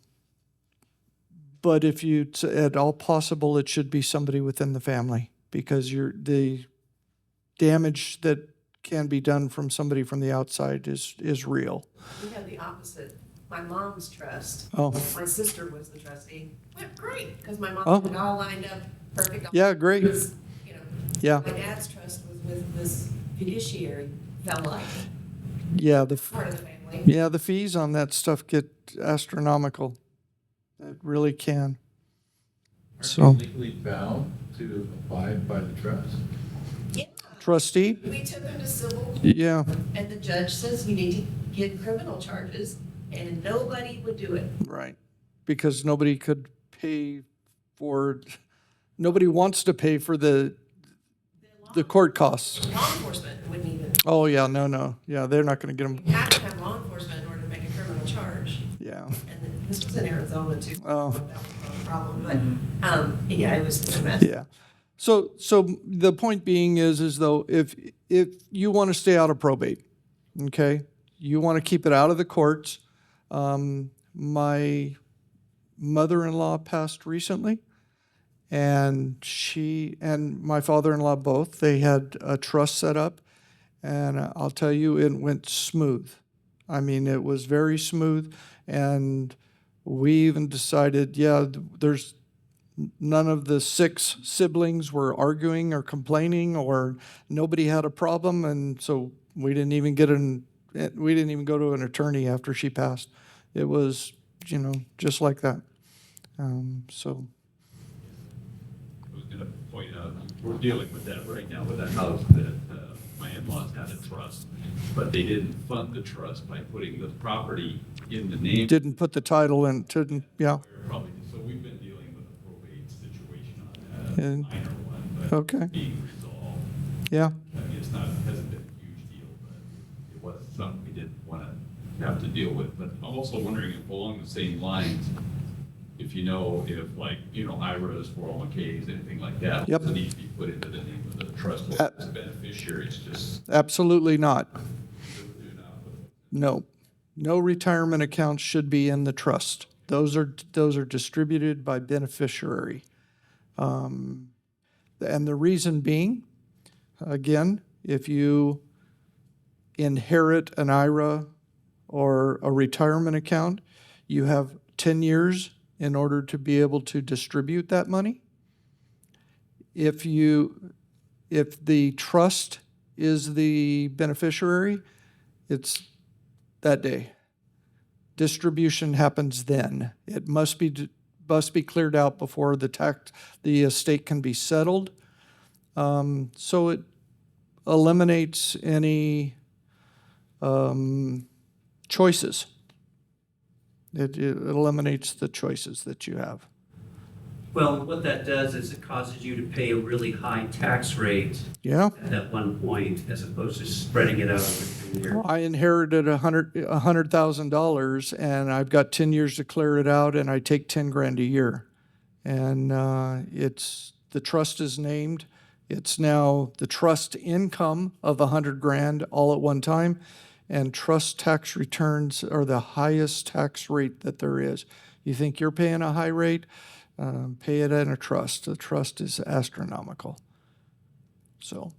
if it's at all possible, it should be somebody within the family, because the damage that can be done from somebody from the outside is real. We had the opposite. My mom's trust, Oh, my sister was the trustee, went great, because my Oh. mom had it all lined up perfect. yeah, great. You know, Yeah, my dad's trust was with this fiduciary fella, yeah, part of the family. yeah, the fees on that stuff get astronomical. It really can. So, Are you legally bound to abide by the trust? Yeah, trustee? we took him to civil, Yeah, and the judge says you need to get criminal charges, and nobody would do it. right. Because nobody could pay for, nobody wants to pay for the court costs. Law enforcement wouldn't even, Oh, yeah, no. Yeah, they're not going to get them. you have to have law enforcement in order to make a criminal charge. Yeah. And then this was in Arizona too. Oh. That was a problem, but, yeah, it was a mess. Yeah. So the point being is though, if you want to stay out of probate, okay, you want to keep it out of the courts. My mother-in-law passed recently, and she and my father-in-law both, they had a trust set up, and I'll tell you, it went smooth. I mean, it was very smooth, and we even decided, yeah, there's none of the 6 siblings were arguing or complaining, or nobody had a problem, and so we didn't even go to an attorney after she passed. It was, just like that. So, I was gonna point out, we're dealing with that right now with that house that my in-laws had a trust, but they didn't fund the trust by putting the property in the name. didn't put the title in, yeah. Probably, so we've been dealing with a probate situation on that, And- minor one, but Okay. being resolved. Yeah, I mean, hasn't been a huge deal, but it was something we didn't want to have to deal with. But I'm also wondering if along the same lines, if IRAs, 401ks, anything like that, Yep. does it need to be put into the name of the trust Uh, as beneficiaries, just absolutely not. do not put it. No. No retirement accounts should be in the trust. Those are distributed by beneficiary. And the reason being, again, if you inherit an IRA or a retirement account, you have 10 years in order to be able to distribute that money. If the trust is the beneficiary, it's that day. Distribution happens then. It must be cleared out before the estate can be settled. So it eliminates any choices. It eliminates the choices that you have. Well, what that does is it causes you to pay a really high tax rate Yeah. at that one point, as opposed to spreading it out over 10 years. I inherited $100,000, and I've got 10 years to clear it out, and I take 10 grand a year. And the trust is named. It's now the trust income of 100 grand all at one time, and trust tax returns are the highest tax rate that there is. You think you're paying a high rate? Pay it in a trust. The trust is astronomical. So,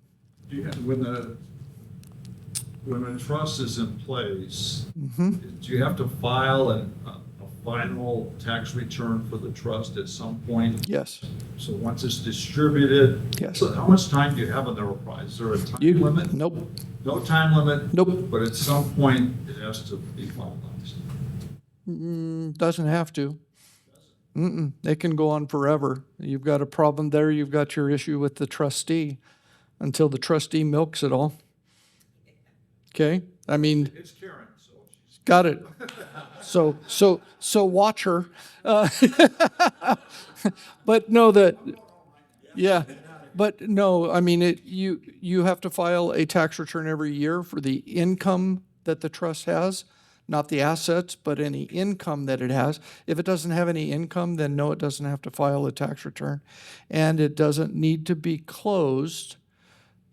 When a trust is in place, mm-hmm. do you have to file a final tax return for the trust at some point? Yes. So once it's distributed? Yes. So how much time do you have on the reprise? Is there a time limit? Nope. No time limit? Nope. But at some point, it has to be finalized. Doesn't have to. It can go on forever. You've got a problem there, you've got your issue with the trustee until the trustee milks it all. Okay? I mean, It's Karen, so she's. got it. So watch her. But no, I mean, you have to file a tax return every year for the income that the trust has, not the assets, but any income that it has. If it doesn't have any income, then no, it doesn't have to file a tax return. And it doesn't need to be closed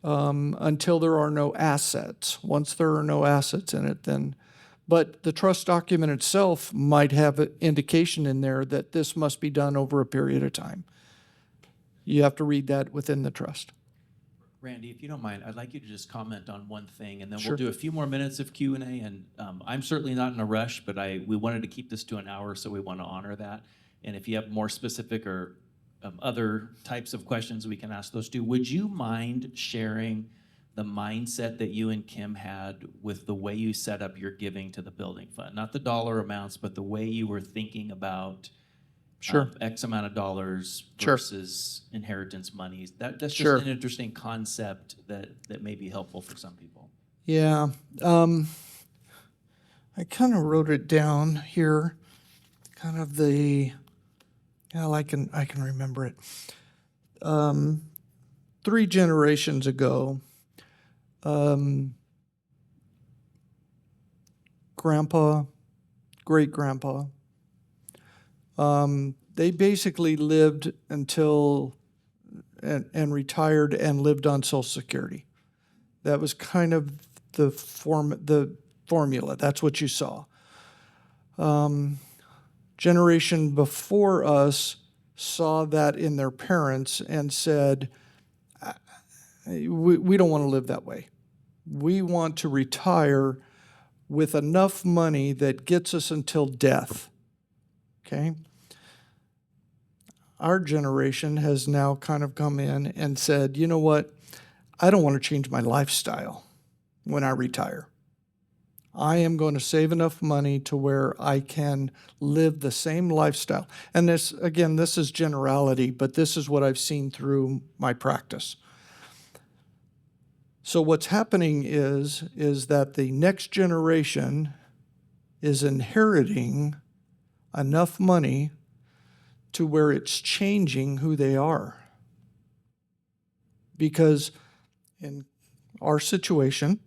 until there are no assets. Once there are no assets in it, then But the trust document itself might have an indication in there that this must be done over a period of time. You have to read that within the trust. Randy, if you don't mind, I'd like you to just comment on one thing, and then Sure. we'll do a few more minutes of Q&A. And I'm certainly not in a rush, but we wanted to keep this to an hour, so we want to honor that. And if you have more specific or other types of questions, we can ask those too. Would you mind sharing the mindset that you and Kim had with the way you set up your giving to the building fund? Not the dollar amounts, but the way you were thinking about Sure. X amount of dollars Sure. versus inheritance monies. That's just Sure. an interesting concept that may be helpful for some people. Yeah. I kind of wrote it down here. Kind of I can remember it. 3 generations ago, grandpa, great-grandpa, they basically lived until and retired and lived on Social Security. That was kind of the formula. That's what you saw. Generation before us saw that in their parents and said, we don't want to live that way. We want to retire with enough money that gets us until death. Okay? Our generation has now kind of come in and said, you know what? I don't want to change my lifestyle when I retire. I am going to save enough money to where I can live the same lifestyle. And this, again, this is generality, but this is what I've seen through my practice. So what's happening is that the next generation is inheriting enough money to where it's changing who they are. Because in our situation,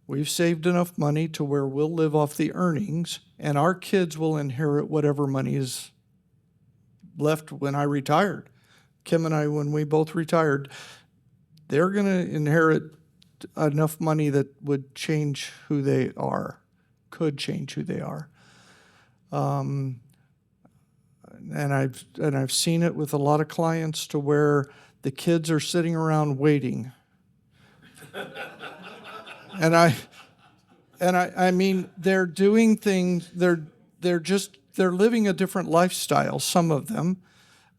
we've saved enough money to where we'll live off the earnings, and our kids will inherit whatever money is left when I retired. Kim and I, when we both retired, they're going to inherit enough money that would change who they are, could change who they are. And I've seen it with a lot of clients to where the kids are sitting around waiting. And I mean, they're doing things, they're living a different lifestyle, some of them.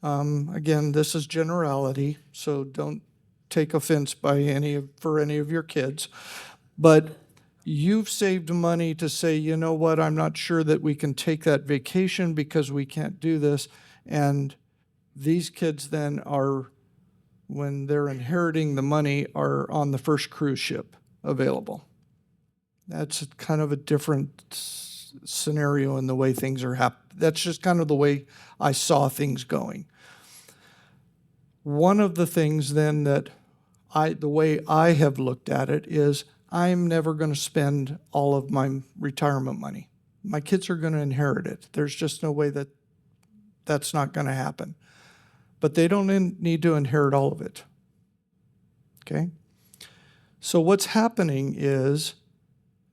Again, this is generality, so don't take offense by for any of your kids. But you've saved money to say, you know what, I'm not sure that we can take that vacation because we can't do this. And these kids then are, when they're inheriting the money, are on the first cruise ship available. That's kind of a different scenario in the way things are happening. That's just kind of the way I saw things going. One of the things then that the way I have looked at it is I'm never going to spend all of my retirement money. My kids are going to inherit it. There's just no way that that's not going to happen. But they don't need to inherit all of it. Okay? So what's happening is,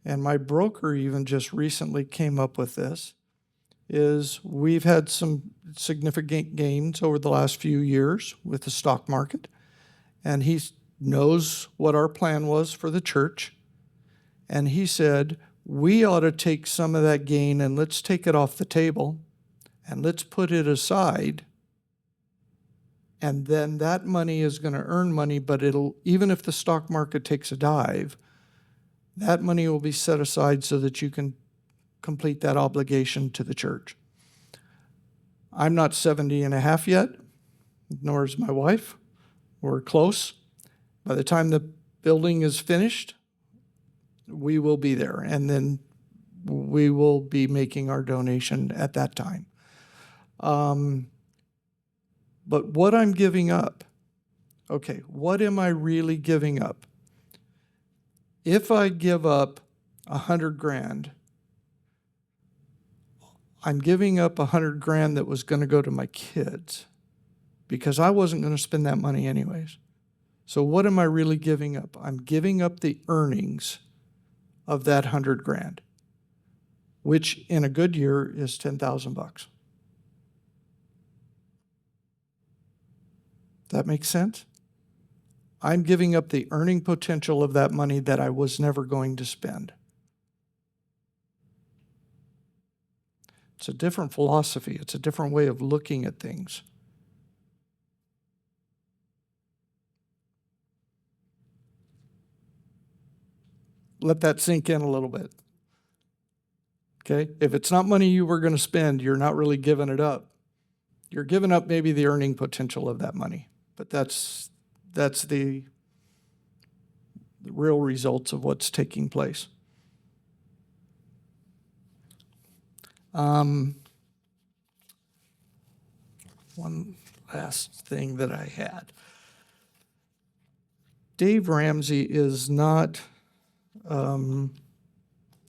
and my broker even just recently came up with this, is we've had some significant gains over the last few years with the stock market, and he knows what our plan was for the church, and he said, we ought to take some of that gain and let's take it off the table and let's put it aside, and then that money is going to earn money, but it'll, even if the stock market takes a dive, that money will be set aside so that you can complete that obligation to the church. I'm not 70 and a half yet, nor is my wife. We're close. By the time the building is finished, we will be there, and then we will be making our donation at that time. But what I'm giving up, okay, what am I really giving up? If I give up $100,000, I'm giving up $100,000 that was going to go to my kids because I wasn't going to spend that money anyways. So what am I really giving up? I'm giving up the earnings of that $100,000. which in a good year is $10,000. That makes sense? I'm giving up the earning potential of that money that I was never going to spend. It's a different philosophy. It's a different way of looking at things. Let that sink in a little bit. Okay? If it's not money you were going to spend, you're not really giving it up. You're giving up maybe the earning potential of that money. But that's the real results of what's taking place. One last thing that I had. Dave Ramsey is not,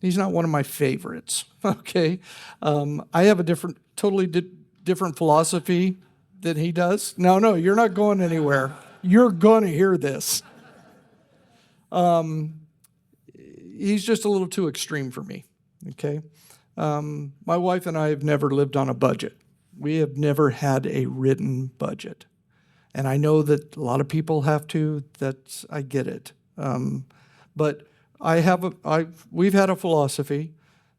he's not one of my favorites, okay? I have a totally different philosophy than he does. No, you're not going anywhere. You're going to hear this. He's just a little too extreme for me, okay? My wife and I have never lived on a budget. We have never had a written budget. And I know that a lot of people have to. I get it. But we've had a philosophy.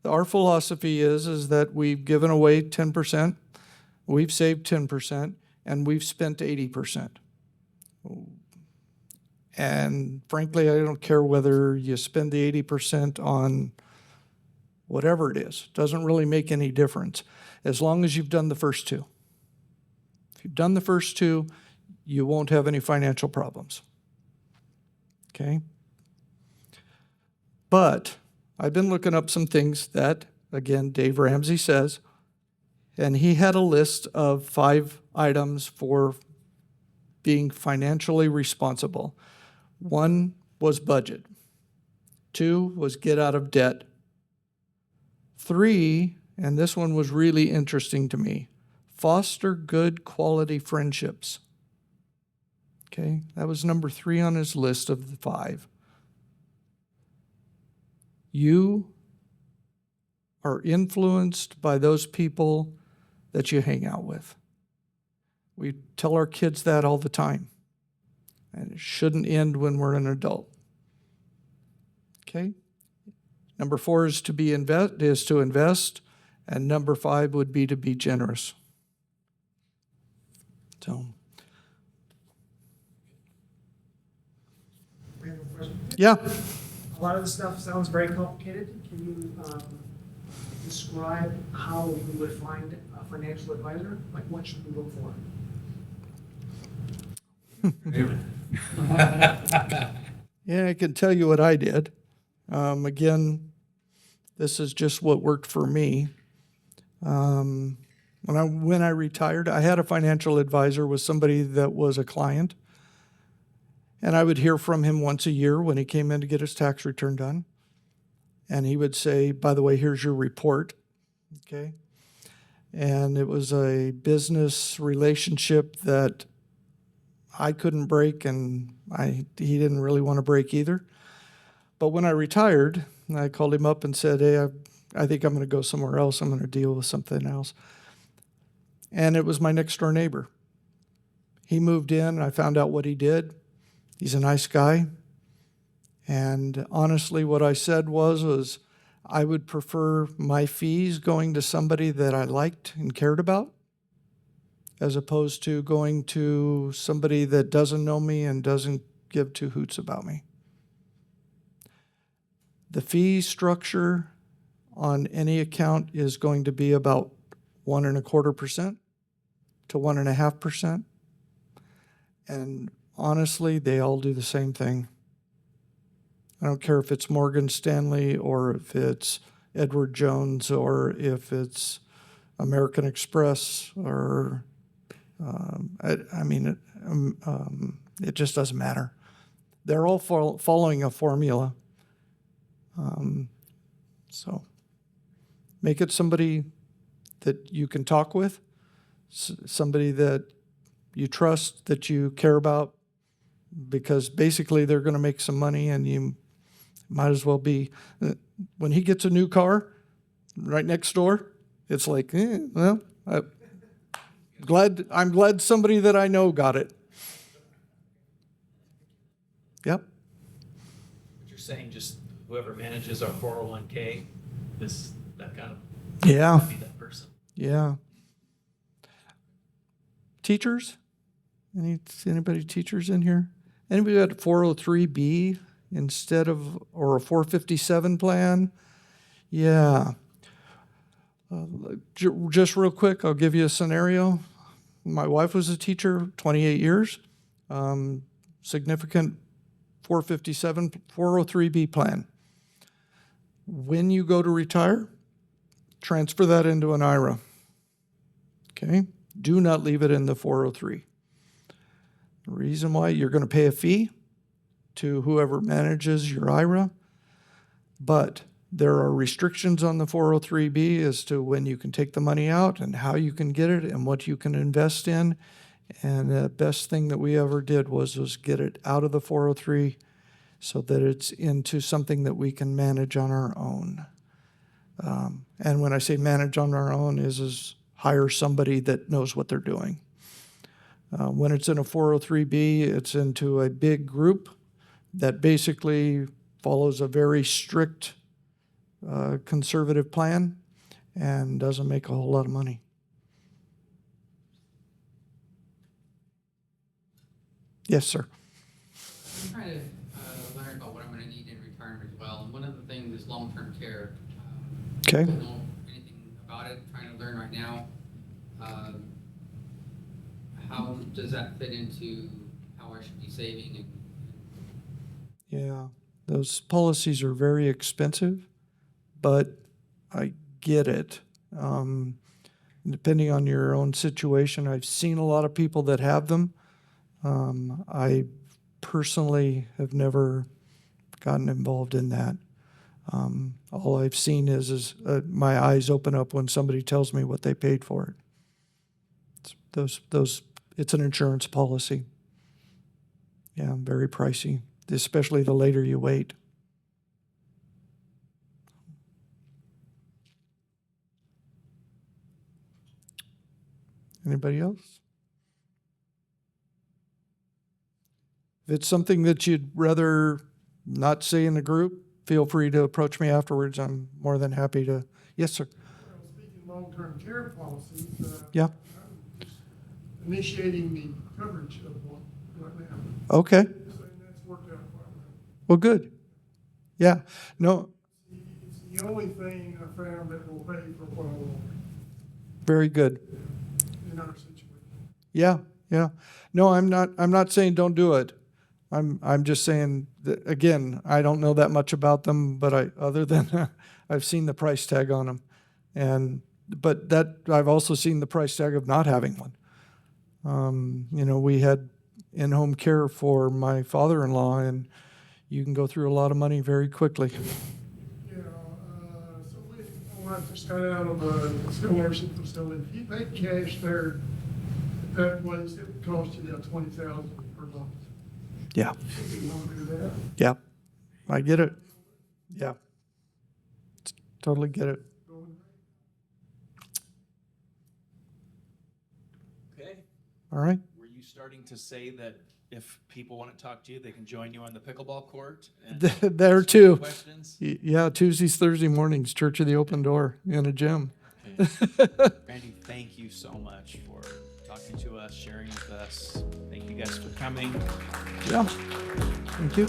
Our philosophy is that we've given away 10%, we've saved 10%, and we've spent 80%. And frankly, I don't care whether you spend the 80% on whatever it is. It doesn't really make any difference as long as you've done the first two. If you've done the first two, you won't have any financial problems. Okay? But I've been looking up some things that, again, Dave Ramsey says, and he had a list of 5 items for being financially responsible. 1 was budget. 2 was get out of debt. 3, and this one was really interesting to me, foster good quality friendships. Okay, that was number 3 on his list of the 5. You are influenced by those people that you hang out with. We tell our kids that all the time. And it shouldn't end when we're an adult. Okay? Number 4 is to invest, and number 5 would be to be generous. So, Random question. yeah. A lot of the stuff sounds very complicated. Can you describe how you would find a financial advisor? Like, what should we look for? Yeah, I can tell you what I did. Again, this is just what worked for me. When I retired, I had a financial advisor with somebody that was a client. And I would hear from him once a year when he came in to get his tax return done. And he would say, by the way, here's your report. Okay. And it was a business relationship that I couldn't break, and he didn't really want to break either. But when I retired, I called him up and said, hey, I think I'm going to go somewhere else. I'm going to deal with something else. And it was my next door neighbor. He moved in, and I found out what he did. He's a nice guy. And honestly, what I said was I would prefer my fees going to somebody that I liked and cared about, as opposed to going to somebody that doesn't know me and doesn't give 2 hoots about me. The fee structure on any account is going to be about 1.25% to 1.5%. And honestly, they all do the same thing. I don't care if it's Morgan Stanley or if it's Edward Jones or if it's American Express or it just doesn't matter. They're all following a formula. So make it somebody that you can talk with, somebody that you trust, that you care about, because basically they're going to make some money and you might as well be. When he gets a new car, right next door. It's like, well, I'm glad somebody that I know got it. Yep. What you're saying, just whoever manages our 401k, that kind of Yeah. be that person. Yeah. Teachers? Anybody teachers in here? Anybody got a 403B instead of, or a 457 plan? Yeah. Just real quick, I'll give you a scenario. My wife was a teacher 28 years. Significant 457, 403B plan. When you go to retire, transfer that into an IRA. Okay? Do not leave it in the 403. The reason why, you're going to pay a fee to whoever manages your IRA, but there are restrictions on the 403B as to when you can take the money out and how you can get it and what you can invest in. And the best thing that we ever did was get it out of the 403 so that it's into something that we can manage on our own. And when I say manage on our own is hire somebody that knows what they're doing. When it's in a 403B, it's into a big group that basically follows a very strict conservative plan and doesn't make a whole lot of money. Yes, sir. I'm trying to learn about what I'm going to need in retirement as well. And one of the things is long-term care. Okay. I don't know anything about it. I'm trying to learn right now. How does that fit into how I should be saving? Yeah, those policies are very expensive, but I get it. Depending on your own situation, I've seen a lot of people that have them. I personally have never gotten involved in that. All I've seen is my eyes open up when somebody tells me what they paid for it. It's an insurance policy. Yeah, very pricey, especially the later you wait. Anybody else? If it's something that you'd rather not say in the group, feel free to approach me afterwards. I'm more than happy to. Yes, sir. Well, speaking of long-term care policies, Yeah. I'm just initiating the coverage of one right now. Okay. And that's worked out quite well. Well, good. Yeah. No. It's the only thing I found that will pay for what I want Very good. in our situation. Yeah. Yeah. No, I'm not saying don't do it. I'm just saying that, again, I don't know that much about them, but other than I've seen the price tag on them, but that I've also seen the price tag of not having one. We had in-home care for my father-in-law, and you can go through a lot of money very quickly. Yeah, so when I just got out of a skilled nursing facility, if you paid cash there at that place, it would cost you about $20,000 per month. Yeah. You want to do that? Yeah. I get it. Yeah. Totally get it. Okay. All right. Were you starting to say that if people want to talk to you, they can join you on the pickleball court? And There ask too. questions? Yeah, Tuesdays, Thursday mornings, Church of the Open Door in a gym. Okay. Randy, thank you so much for talking to us, sharing with us. Thank you guys for coming. Yeah. Thank you.